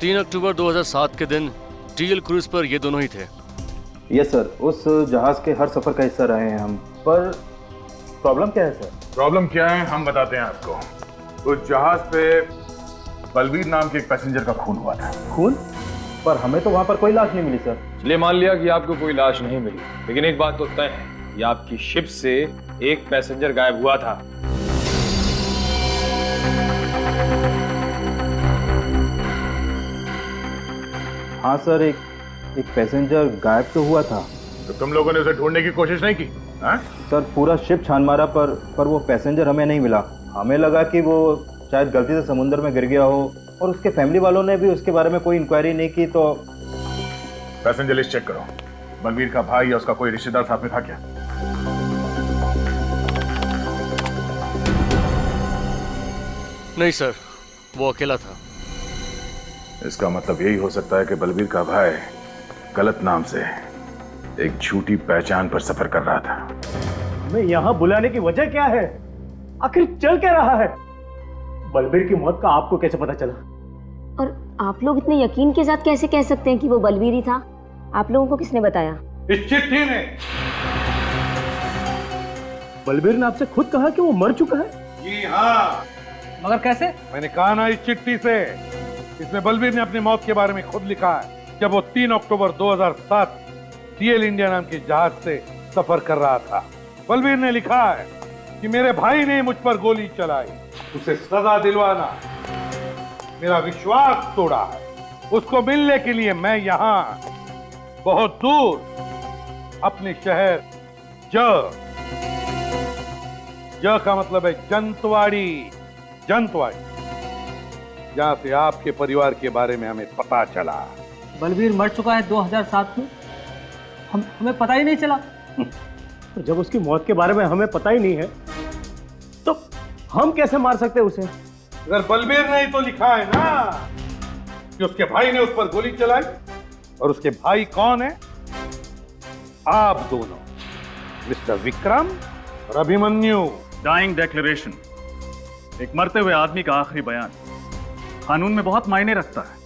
3 अक्टूबर 2007 के दिन डीएल क्रूज पर ये दोनों ही थे। यस सर, उस जहाज के हर सफर का हिस्सा रहे हैं हम। पर प्रॉब्लम क्या है सर? प्रॉब्लम क्या है हम बताते हैं आपको। उस जहाज पे बलबीर नाम के एक पैसेंजर का खून हुआ था। खून? पर हमें तो वहाँ पर कोई लाश नहीं मिली सर। चलिए मान लिया कि आपको कोई लाश नहीं मिली, लेकिन एक बात तो तय है कि आपकी शिप से एक पैसेंजर गायब हुआ था। हाँ सर, एक पैसेंजर गायब तो हुआ था। तो तुम लोगों ने उसे ढूंढने की कोशिश नहीं की? सर पूरा शिप छान मारा पर वो पैसेंजर हमें नहीं मिला। हमें लगा कि वो शायद गलती से समुद्र में गिर गया हो, और उसके फैमिली वालों ने भी उसके बारे में कोई इंक्वायरी नहीं की। तो पैसेंजर लिस्ट चेक करो। बलबीर का भाई या उसका कोई रिश्तेदार साथ में था क्या? नहीं सर, वो अकेला था। इसका मतलब यही हो सकता है कि बलबीर का भाई गलत नाम से एक झूठी पहचान पर सफर कर रहा था। हमें यहाँ बुलाने की वजह क्या है? आखिर चल क्या रहा है? बलबीर की मौत का आपको कैसे पता चला? और आप लोग इतने यकीन के साथ कैसे कह सकते हैं कि वो बलबीर ही था? आप लोगों को किसने बताया? इस चिट्ठी ने। बलबीर ने आपसे खुद कहा कि वो मर चुका है? जी हाँ। मगर कैसे? मैंने कहा ना इस चिट्ठी से। इसमें बलबीर ने अपनी मौत के बारे में खुद लिखा है जब वो 3 अक्टूबर 2007 डीएल इंडिया नाम के जहाज से सफर कर रहा था। बलबीर ने लिखा है कि मेरे भाई ने मुझ पर गोली चलाई, उसे सजा दिलवाना, मेरा विश्वास तोड़ा है। उसको मिलने के लिए मैं यहाँ बहुत दूर अपने शहर ज का मतलब है जंतवाड़ी, जंतवाड़ी जहां से आपके परिवार के बारे में हमें पता चला। बलबीर मर चुका है 2007 में, हमें पता ही नहीं चला। तो जब उसकी मौत के बारे में हमें पता ही नहीं है तो हम कैसे मार सकते हैं उसे? अगर बलबीर ने ही तो लिखा है ना कि उसके भाई ने उस पर गोली चलाई, और उसके भाई कौन है? आप दोनों, मिस्टर विक्रम और अभिमन्यु। डाइंग डिक्लेरेशन, एक मरते हुए आदमी का आखिरी बयान, कानून में बहुत मायने रखता है।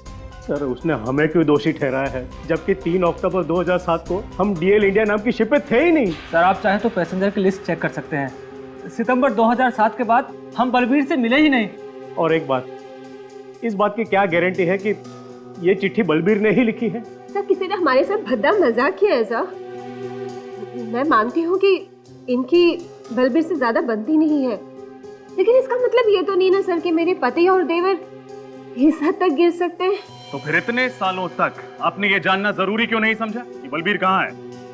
सर उसने हमें क्यों दोषी ठहराया है, जबकि 3 अक्टूबर 2007 को हम डीएल इंडिया नाम की शिप पे थे ही नहीं। सर आप चाहें तो पैसेंजर की लिस्ट चेक कर सकते हैं। सितंबर 2007 के बाद हम बलबीर से मिले ही नहीं। और एक बात, इस बात की क्या गारंटी है कि ये चिट्ठी बलबीर ने ही लिखी है? सर किसी ने हमारे साथ भद्दा मजाक किया है सर। मैं मानती हूँ कि इनकी बलबीर से ज्यादा बनती नहीं है, लेकिन इसका मतलब ये तो नहीं ना सर कि मेरे पति और देवर इस हद तक गिर सकते हैं। तो फिर इतने सालों तक आपने ये जानना जरूरी क्यों नहीं समझा कि बलबीर कहाँ है?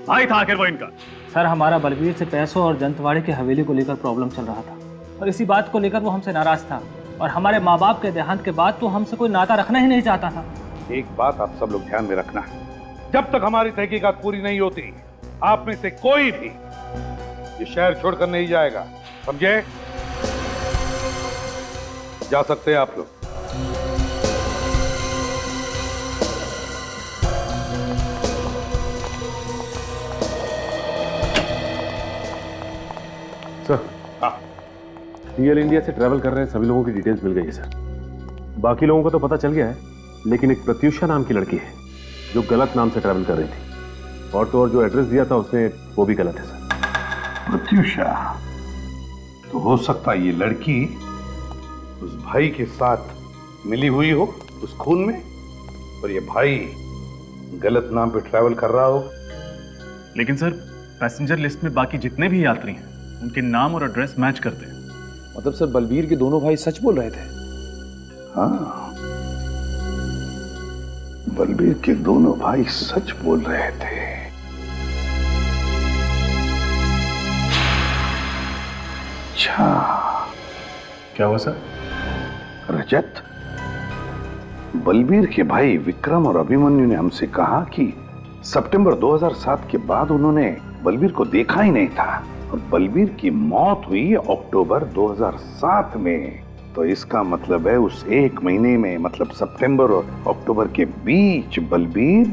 भाई था आखिर वो इनका। सर हमारा बलबीर से पैसों और जंतवाड़ी की हवेली को लेकर प्रॉब्लम चल रहा था, और इसी बात को लेकर वो हमसे नाराज था, और हमारे माँ बाप के देहांत के बाद तो हमसे कोई नाता रखना ही नहीं चाहता था। एक बात आप सब लोग ध्यान में रखना, जब तक हमारी तहकीकात पूरी नहीं होती, आप में से कोई भी ये शहर छोड़कर नहीं जाएगा, समझे? जा सकते हैं आप लोग। सर, डीएल इंडिया से ट्रैवल कर रहे हैं सभी लोगों की डिटेल्स मिल गई है सर। बाकी लोगों को तो पता चल गया है, लेकिन एक प्रत्युषा नाम की लड़की है जो गलत नाम से ट्रैवल कर रही थी, और तो और जो एड्रेस दिया था उसने वो भी गलत है सर। प्रत्युषा, तो हो सकता है ये लड़की उस भाई के साथ मिली हुई हो उस खून में, और ये भाई गलत नाम पे ट्रैवल कर रहा हो। लेकिन सर पैसेंजर लिस्ट में बाकी जितने भी यात्री हैं उनके नाम और एड्रेस मैच करते हैं। मतलब सर बलबीर के दोनों भाई सच बोल रहे थे? हाँ, बलबीर के दोनों भाई सच बोल रहे थे। अच्छा, क्या हुआ सर? रजत, बलबीर के भाई विक्रम और अभिमन्यु ने हमसे कहा कि सितंबर 2007 के बाद उन्होंने बलबीर को देखा ही नहीं था, और बलबीर की मौत हुई अक्टूबर 2007 में। तो इसका मतलब है उस एक महीने में, मतलब सितंबर और अक्टूबर के बीच बलबीर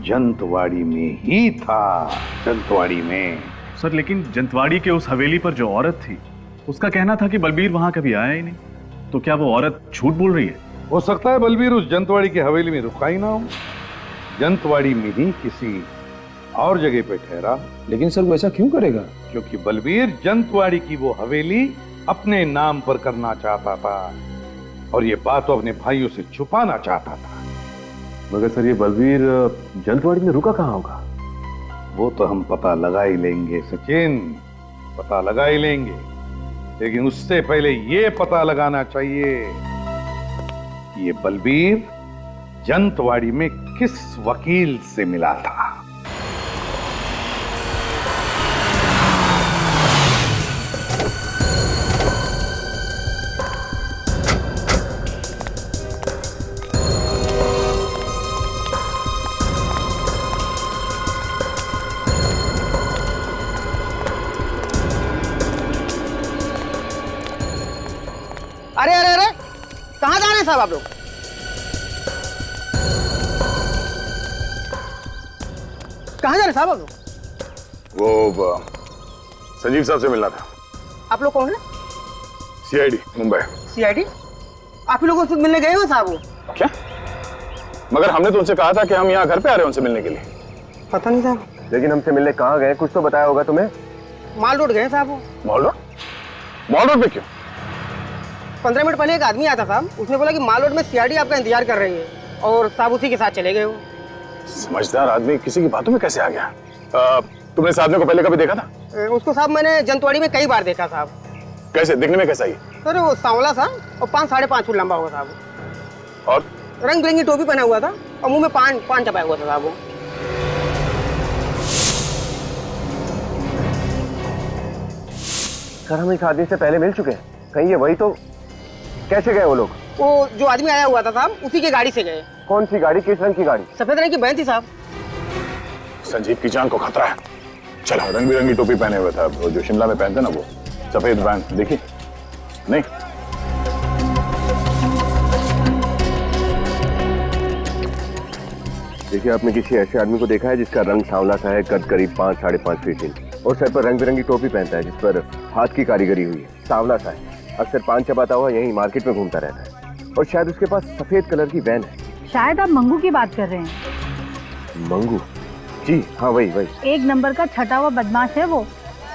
जंतवाड़ी में ही था, जंतवाड़ी में। सर लेकिन जंतवाड़ी के उस हवेली पर जो औरत थी उसका कहना था कि बलबीर वहां कभी आया ही नहीं, तो क्या वो औरत झूठ बोल रही है? हो सकता है बलबीर उस जंतवाड़ी की हवेली में रुका ही ना हो, जंतवाड़ी में ही किसी और जगह पे ठहरा। लेकिन सर वो ऐसा क्यों करेगा? क्योंकि बलबीर जंतवाड़ी की वो हवेली अपने नाम पर करना चाहता था, और ये बात तो अपने भाइयों से छुपाना चाहता था। मगर सर ये बलबीर जंतवाड़ी में रुका कहाँ होगा? वो तो हम पता लगा ही लेंगे सचिन, पता लगा ही लेंगे, लेकिन उससे पहले ये पता लगाना चाहिए कि ये बलबीर जंतवाड़ी में किस वकील से मिला था। अरे अरे अरे, कहाँ जा रहे हैं साहब आप लोग? कहाँ जा रहे हैं साहब आप लोग? वो संजीव साहब से मिलना था। आप लोग कौन है? सीआईडी मुंबई। सीआईडी? आप ही लोगों से मिलने गए हो साहब? वो क्या? मगर हमने तो उनसे कहा था कि हम यहाँ घर पे आ रहे हैं उनसे मिलने के लिए। पता नहीं साहब। लेकिन हमसे मिलने कहाँ गए, कुछ तो बताया होगा तुम्हें। माल रोड गए साहब। वो मॉल रोड? मॉल रोड पे क्यों? 15 मिनट पहले एक आदमी आया था साहब, उसने बोला कि माल रोड में सीआईडी आपका इंतजार कर रही है, और साहब उसी के साथ चले गए। वो समझदार आदमी किसी की बातों में कैसे आ गया? तुमने इस आदमी को पहले कभी देखा था? उसको साहब मैंने जंतवाड़ी में कई बार देखा साहब। कैसे दिखने में कैसा ही? सर वो सांवला सा और 5-5.5 फुट लंबा हुआ साहब, और रंग बिरंगी टोपी पहना हुआ था, और मुंह में पान चपाया हुआ था साहब। वो सर हम इस आदमी से पहले मिल चुके हैं, कहीं ये वही तो? कैसे गए वो लोग? वो जो आदमी आया हुआ था साहब, उसी की गाड़ी से गए। कौन सी गाड़ी, किस रंग की गाड़ी? सफेद रंग की वैन थी साहब। संजीव की जान को खतरा है। चलो, रंग बिरंगी टोपी पहने हुआ था, वो जो शिमला में पहनते ना, वो सफेद वैन देखी नहीं? देखिए, आपने किसी ऐसे आदमी को देखा है जिसका रंग सांवला सा है, कद करीब 5-5.5 फीट इंच और सर पर रंग बिरंगी टोपी पहनता है जिस पर हाथ की कारीगरी हुई है, सांवला सा है, अक्सर पान चबाता हुआ यहीं मार्केट में घूमता रहता है और शायद उसके पास सफेद कलर की वैन है। शायद आप मंगू की बात कर रहे हैं। मंगू? जी हाँ, वही। एक नंबर का छटा हुआ बदमाश है वो।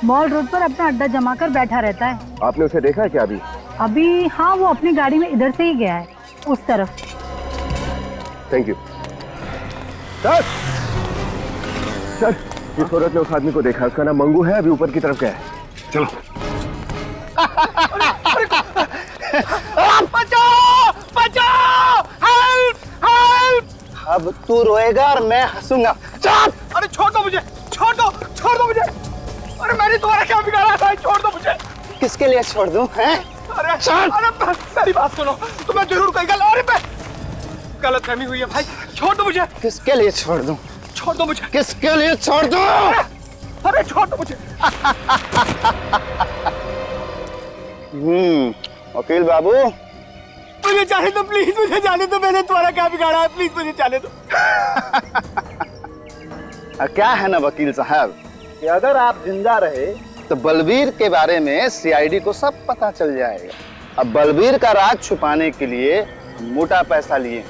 मॉल रोड पर अपना अड्डा जमा कर बैठा रहता है। आपने उसे देखा है क्या अभी? अभी हाँ, वो अपनी गाड़ी में इधर से ही गया है, उस तरफ। Thank you sir. सर, जिस औरत ने उस आदमी को देखा उसका नाम मंगू है, अभी ऊपर की तरफ गया है। चलो। बचाओ! बचाओ! हेल्प! हेल्प! अब तू रोएगा और मैं हंसूंगा। चल! अरे छोड़ दो मुझे! छोड़ दो मुझे! अरे मैंने तुम्हारा क्या बिगाड़ा था? छोड़ दो मुझे! किसके लिए छोड़ दूं? हैं? अरे चल! अरे मेरी बात सुनो, तुम्हें जरूर कोई गलतफहमी हुई है भाई। छोड़ दो मुझे! किसके लिए छोड़ दूं? छोड़ दो मुझे! किसके लिए छोड़ दूं? अरे छोड़ दो मुझे! वकील बाबू, मुझे जाने दो प्लीज, मुझे जाने दो। मैंने तुम्हारा क्या बिगाड़ा है? प्लीज मुझे जाने दो। क्या है ना वकील साहब कि अगर आप जिंदा रहे तो बलबीर के बारे में सीआईडी को सब पता चल जाएगा। अब बलबीर का राज छुपाने के लिए मोटा पैसा लिए।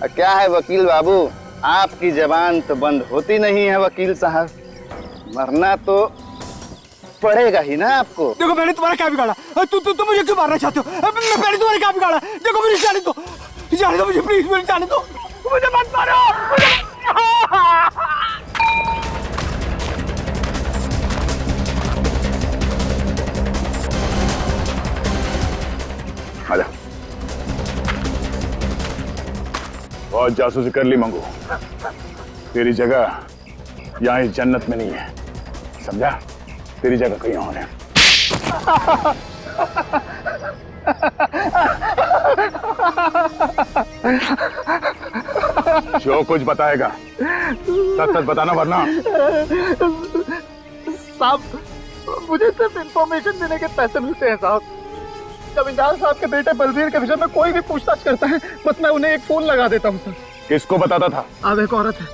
क्या है वकील बाबू, आपकी जबान तो बंद होती नहीं है वकील साहब, मरना तो पड़ेगा ही ना आपको। देखो मैंने तुम्हारा क्या बिगाड़ा? तू मुझे क्यों मारना चाहते हो? मैंने तुम्हारा क्या बिगाड़ा? देखो मुझे जाने दो मुझे, प्लीज मुझे जाने दो, मुझे मत मारो। आजा। बहुत जासूसी कर ली मंगू, तेरी जगह यहाँ इस जन्नत में नहीं है, समझा? तेरी जगह कहीं और है। जो कुछ बताएगा सच सच बताना, वरना। साहब, मुझे सिर्फ इंफॉर्मेशन देने के पैसे मिलते हैं साहब। जमींदार साहब के बेटे बलबीर के विषय में कोई भी पूछताछ करता है, बस मैं उन्हें एक फोन लगा देता हूँ सर। किसको बताता था? अब एक औरत है,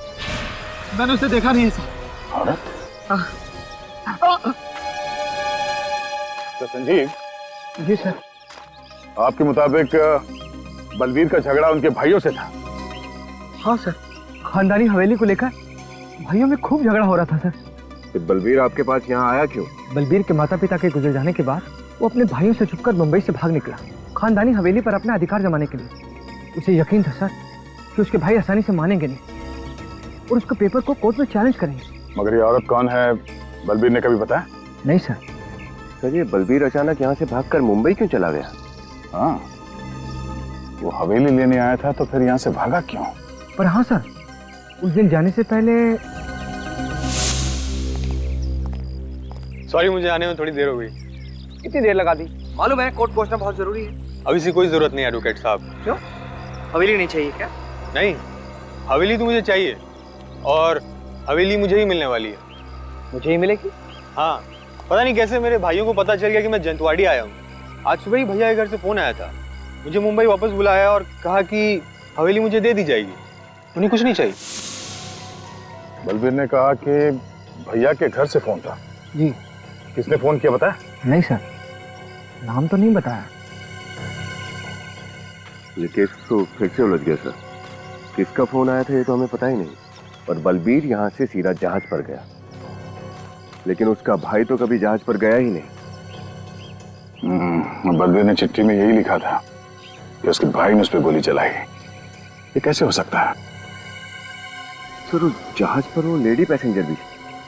मैंने उसे देखा नहीं है सर। औरत? तो संजीव जी सर, आपके मुताबिक बलबीर का झगड़ा उनके भाइयों से था? हाँ सर, खानदानी हवेली को लेकर भाइयों में खूब झगड़ा हो रहा था सर। तो बलबीर आपके पास यहाँ आया क्यों? बलबीर के माता पिता के गुजर जाने के बाद वो अपने भाइयों से छुपकर मुंबई से भाग निकला, खानदानी हवेली पर अपना अधिकार जमाने के लिए। उसे यकीन था सर कि उसके भाई आसानी से मानेंगे नहीं और उसके पेपर को कोर्ट में चैलेंज करेंगे। मगर ये औरत कौन है, बलबीर ने कभी बताया? नहीं सर। सर, ये बलबीर अचानक यहाँ से भागकर मुंबई क्यों चला गया? हाँ, वो हवेली लेने आया था तो फिर यहाँ से भागा क्यों? पर हाँ सर, उस दिन जाने से पहले। सॉरी, मुझे आने में थोड़ी देर हो गई। कितनी देर लगा दी? मालूम है कोर्ट पहुंचना बहुत जरूरी है। अभी से कोई जरूरत नहीं एडवोकेट साहब। क्यों? हवेली नहीं चाहिए क्या? नहीं, हवेली तो मुझे चाहिए और हवेली मुझे ही मिलने वाली है। मुझे ही मिलेगी? हाँ, पता नहीं कैसे मेरे भाइयों को पता चल गया कि मैं जंतवाड़ी आया हूँ। आज सुबह ही भैया के घर से फोन आया था, मुझे मुंबई वापस बुलाया और कहा कि हवेली मुझे दे दी जाएगी, उन्हें कुछ नहीं चाहिए। बलबीर ने कहा कि भैया के घर से फोन था। जी। किसने फोन किया बताया? नहीं सर, नाम तो नहीं बताया। ये केस तो फिर से उलझ गया सर। किसका फोन आया था ये तो हमें पता ही नहीं, और बलबीर यहाँ से सीधा जहाज पर गया, लेकिन उसका भाई तो कभी जहाज पर गया ही नहीं। बलबीर ने चिट्ठी में यही लिखा था कि उसके भाई ने उस पर गोली चलाई। ये कैसे हो सकता है? सर, उस जहाज पर वो लेडी पैसेंजर भी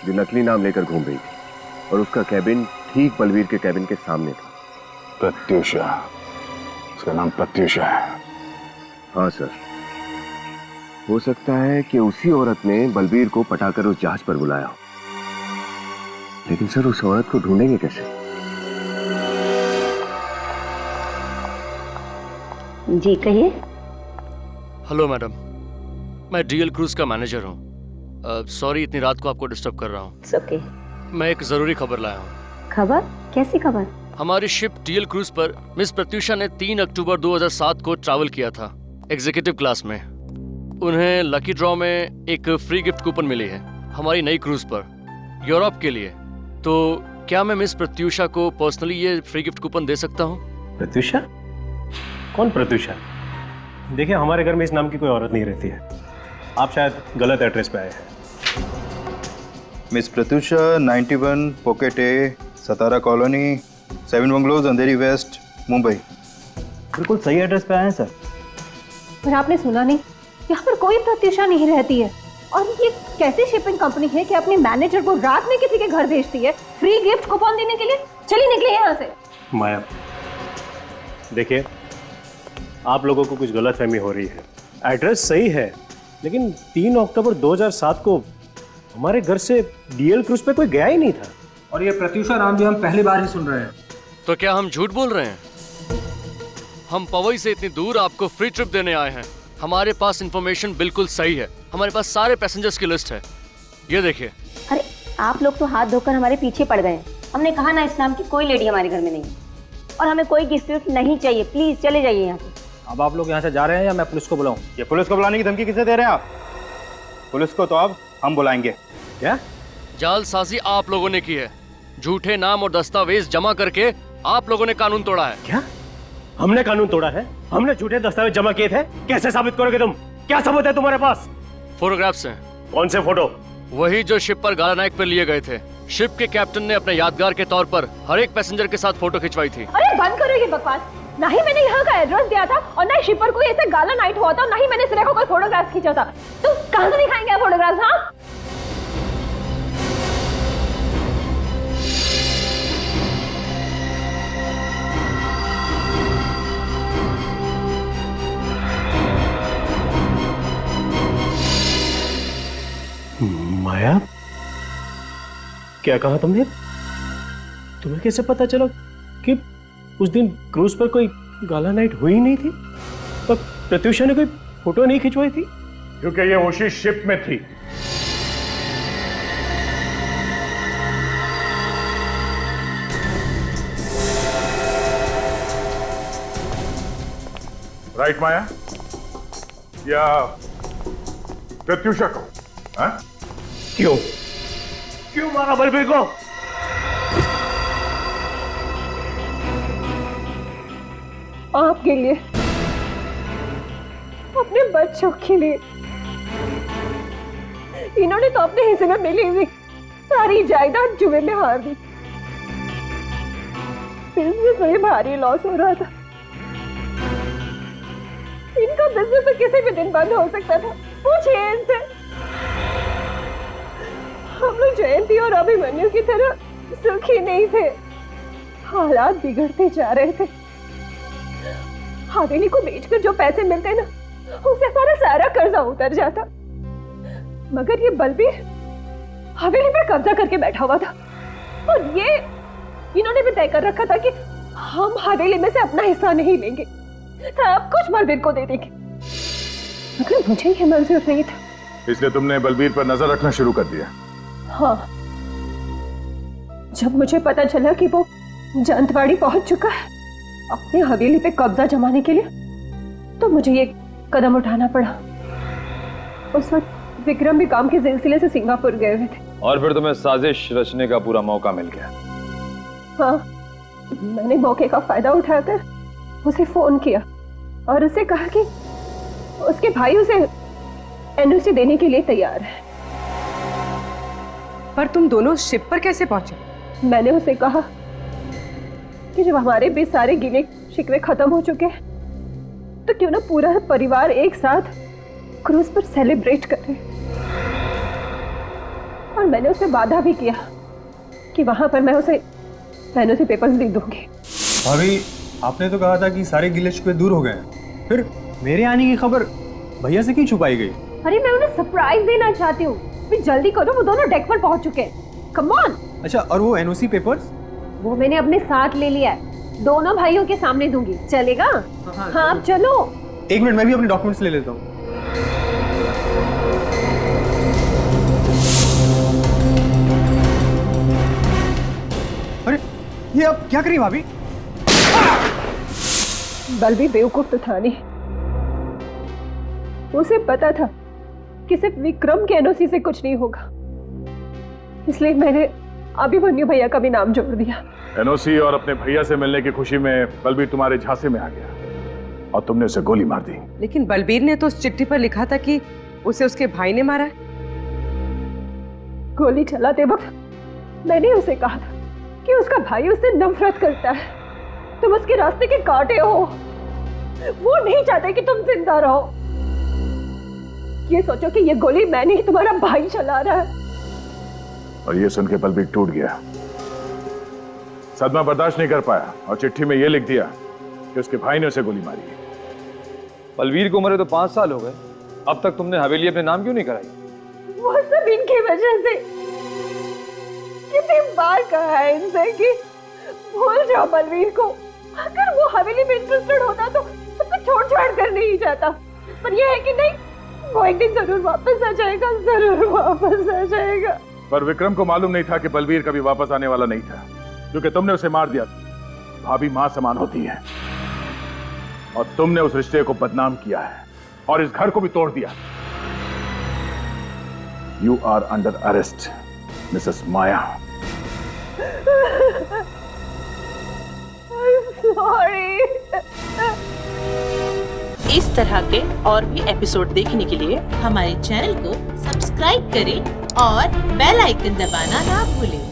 जो नकली नाम लेकर घूम रही थी और उसका कैबिन ठीक बलबीर के कैबिन के सामने था। प्रत्युषा, उसका नाम प्रत्युषा है। हाँ सर, हो सकता है कि उसी औरत ने बलबीर को पटाकर उस जहाज पर बुलाया हो, लेकिन सर उस औरत को ढूंढेंगे कैसे? जी कहिए। हेलो मैडम, मैं डीएल क्रूज का मैनेजर हूँ। सॉरी इतनी रात को आपको डिस्टर्ब कर रहा हूँ। ओके। मैं एक जरूरी खबर लाया हूँ। खबर? कैसी खबर? हमारी शिप डीएल क्रूज पर मिस प्रत्युषा ने 3 अक्टूबर 2007 को ट्रैवल किया था एग्जीक्यूटिव क्लास में। उन्हें लकी ड्रॉ में एक फ्री गिफ्ट कूपन मिली है हमारी नई क्रूज पर यूरोप के लिए। तो क्या मैं मिस प्रत्युषा को पर्सनली ये फ्री गिफ्ट कूपन दे सकता हूँ? प्रत्युषा? कौन प्रत्युषा? देखिए हमारे घर में इस नाम की कोई औरत नहीं रहती है, आप शायद गलत एड्रेस पे आए हैं। मिस प्रत्युषा 91 पॉकेट ए, सतारा कॉलोनी, 7 बंगलोज, अंधेरी वेस्ट, मुंबई। बिल्कुल सही एड्रेस पे आए हैं सर। पर आपने सुना नहीं, यहाँ पर कोई प्रत्युषा नहीं रहती है। और ये कैसी शिपिंग कंपनी है कि अपने मैनेजर को रात में किसी के घर भेजती है फ्री गिफ्ट कूपन देने के लिए? चलिए निकले यहाँ से। माया, देखिए आप लोगों को कुछ गलतफहमी हो रही है। एड्रेस सही है, लेकिन 3 अक्टूबर 2007 को हमारे घर से डीएल क्रूज पे कोई गया ही नहीं था। और ये प्रत्युषा नाम भी हम पहली बार ही सुन रहे हैं। तो क्या हम झूठ बोल रहे हैं? हम पवई से इतनी दूर आपको फ्री ट्रिप देने आए हैं। हमारे पास इंफॉर्मेशन बिल्कुल सही है, हमारे पास सारे पैसेंजर्स की लिस्ट है, ये देखिए। अरे आप लोग तो हाथ धोकर हमारे पीछे पड़ गए। हमने कहा ना इस नाम की कोई लेडी हमारे घर में नहीं है, और हमें कोई गिफ्ट नहीं चाहिए। प्लीज चले जाइए यहाँ से। अब आप लोग यहाँ से जा रहे हैं या मैं पुलिस को बुलाऊं? ये पुलिस को बुलाने की धमकी किसे दे रहे हैं आप? पुलिस को तो अब हम बुलाएंगे। क्या जालसाजी आप लोगों ने की है? झूठे नाम और दस्तावेज जमा करके आप लोगों ने कानून तोड़ा है। क्या हमने कानून तोड़ा है? हमने झूठे दस्तावेज जमा किए थे? कैसे साबित करोगे तुम? क्या सबूत है तुम्हारे पास? फोटोग्राफ्स हैं। कौन से फोटो? वही जो शिप पर गाला नाइक पर लिए गए थे। शिप के कैप्टन ने अपने यादगार के तौर पर हर एक पैसेंजर के साथ फोटो खिंचवाई थी। अरे बंद करो ये बकवास। ना ही मैंने यहाँ का एड्रेस दिया था और ना ही शिप पर कोई ऐसे गाला नाइट हुआ था, ना ही मैंने सिरे को कोई फोटोग्राफ खींचा था। तो कहाँ से दिखाएंगे आप फोटोग्राफ? हाँ माया, क्या कहा तुमने? तुम्हें कैसे पता चला कि उस दिन क्रूज पर कोई गाला नाइट हुई नहीं थी और प्रत्युषा ने कोई फोटो नहीं खिंचवाई थी? क्योंकि ये उसी शिप में थी। राइट माया? या प्रत्युषा को? हाँ? क्यों मारा बलबीर को? आपके लिए, अपने बच्चों के लिए। इन्होंने तो अपने हिस्से में मिली हुई सारी जायदाद जुए में हार दी। बिजनेस में भारी लॉस हो रहा था। इनका बिजनेस तो किसी भी दिन बंद हो सकता था। पूछिए इनसे। हम लोग जयंती और अभिमन्यु की तरह सुखी नहीं थे। हालात बिगड़ते जा रहे थे। हवेली को बेचकर जो पैसे मिलते ना, उससे हमारा सारा कर्जा उतर जाता। मगर ये बलबीर हवेली पर कब्जा करके बैठा हुआ था और ये इन्होंने भी तय कर रखा था कि हम हवेली में से अपना हिस्सा नहीं लेंगे, सब कुछ बलबीर को दे देंगे। मगर मुझे ये मंजूर नहीं था। इसलिए तुमने बलबीर पर नजर रखना शुरू कर दिया? हाँ, जब मुझे पता चला कि वो जंतवाड़ी पहुंच चुका है अपने हवेली पे कब्जा जमाने के लिए, तो मुझे ये कदम उठाना पड़ा। उस वक्त विक्रम भी काम के सिलसिले से सिंगापुर गए हुए थे। और फिर तुम्हें साजिश रचने का पूरा मौका मिल गया। हाँ, मैंने मौके का फायदा उठाकर उसे फोन किया और उसे कहा कि उसके भाई उसे एनओसी देने के लिए तैयार है। पर तुम दोनों शिप पर कैसे पहुंचे? मैंने उसे कहा कि जब हमारे भी सारे गिले शिकवे खत्म हो चुके हैं, तो क्यों ना पूरा परिवार एक साथ क्रूज पर सेलिब्रेट करे। और मैंने उसे वादा भी किया कि वहां पर मैं उसे एनओसी पेपर्स दे दूंगी। भाभी, आपने तो कहा था कि सारे गिले शिकवे दूर हो गए हैं, फिर मेरे आने की खबर भैया से क्यों छुपाई गई? अरे मैं उन्हें सरप्राइज देना चाहती हूँ। जल्दी करो, वो दोनों डेक पर पहुंच चुके हैं। Come on. अच्छा, और वो एनओसी पेपर्स? वो मैंने अपने साथ ले लिया है। दोनों भाइयों के सामने दूंगी, चलेगा? हाँ आप चलो। एक मिनट, मैं भी अपने डॉक्यूमेंट्स ले लेता हूँ। अरे ये आप क्या करी भाभी? बलबीर बेवकूफ तो था नहीं, उसे पता था कि सिर्फ विक्रम के एनओसी से कुछ नहीं होगा, इसलिए मैंने अभिमन्यु भैया का भी नाम जोड़ दिया। एनओसी और अपने भैया से मिलने की खुशी में बलबीर तुम्हारे झांसे में आ गया और तुमने उसे गोली मार दी। लेकिन बलबीर ने तो उस चिट्ठी पर लिखा था कि उसे उसके भाई ने मारा है। गोली चलाते वक्त मैंने उसे कहा था कि उसका भाई उससे नफरत करता है, तुम उसके रास्ते के कांटे हो, वो नहीं चाहते कि तुम जिंदा रहो। ये सोचो कि ये गोली मैंने ही तुम्हारा भाई चला रहा है। और ये सुन के बलबीर टूट गया, सदमा बर्दाश्त नहीं कर पाया और चिट्ठी में ये लिख दिया कि उसके भाई ने उसे गोली मारी है। बलबीर को मरे तो 5 साल हो गए, अब तक तुमने हवेली अपने नाम क्यों नहीं कराई? वो सब इनकी वजह से। कितनी बार कहा है इनसे कि भूल जाओ बलबीर को, अगर वो हवेली में इंटरेस्टेड होता तो सबको छोड़ कर नहीं जाता, पर यह है कि नहीं, वो एक दिन जरूर वापस आ जाएगा, जरूर वापस आ जाएगा। पर विक्रम को मालूम नहीं था कि बलबीर कभी वापस आने वाला नहीं था, क्योंकि तुमने उसे मार दिया। भाभी मां समान होती है और तुमने उस रिश्ते को बदनाम किया है और इस घर को भी तोड़ दिया। You are under arrest Mrs Maya. Sorry. इस तरह के और भी एपिसोड देखने के लिए हमारे चैनल को सब्सक्राइब करें और बेल आइकन दबाना ना भूलें।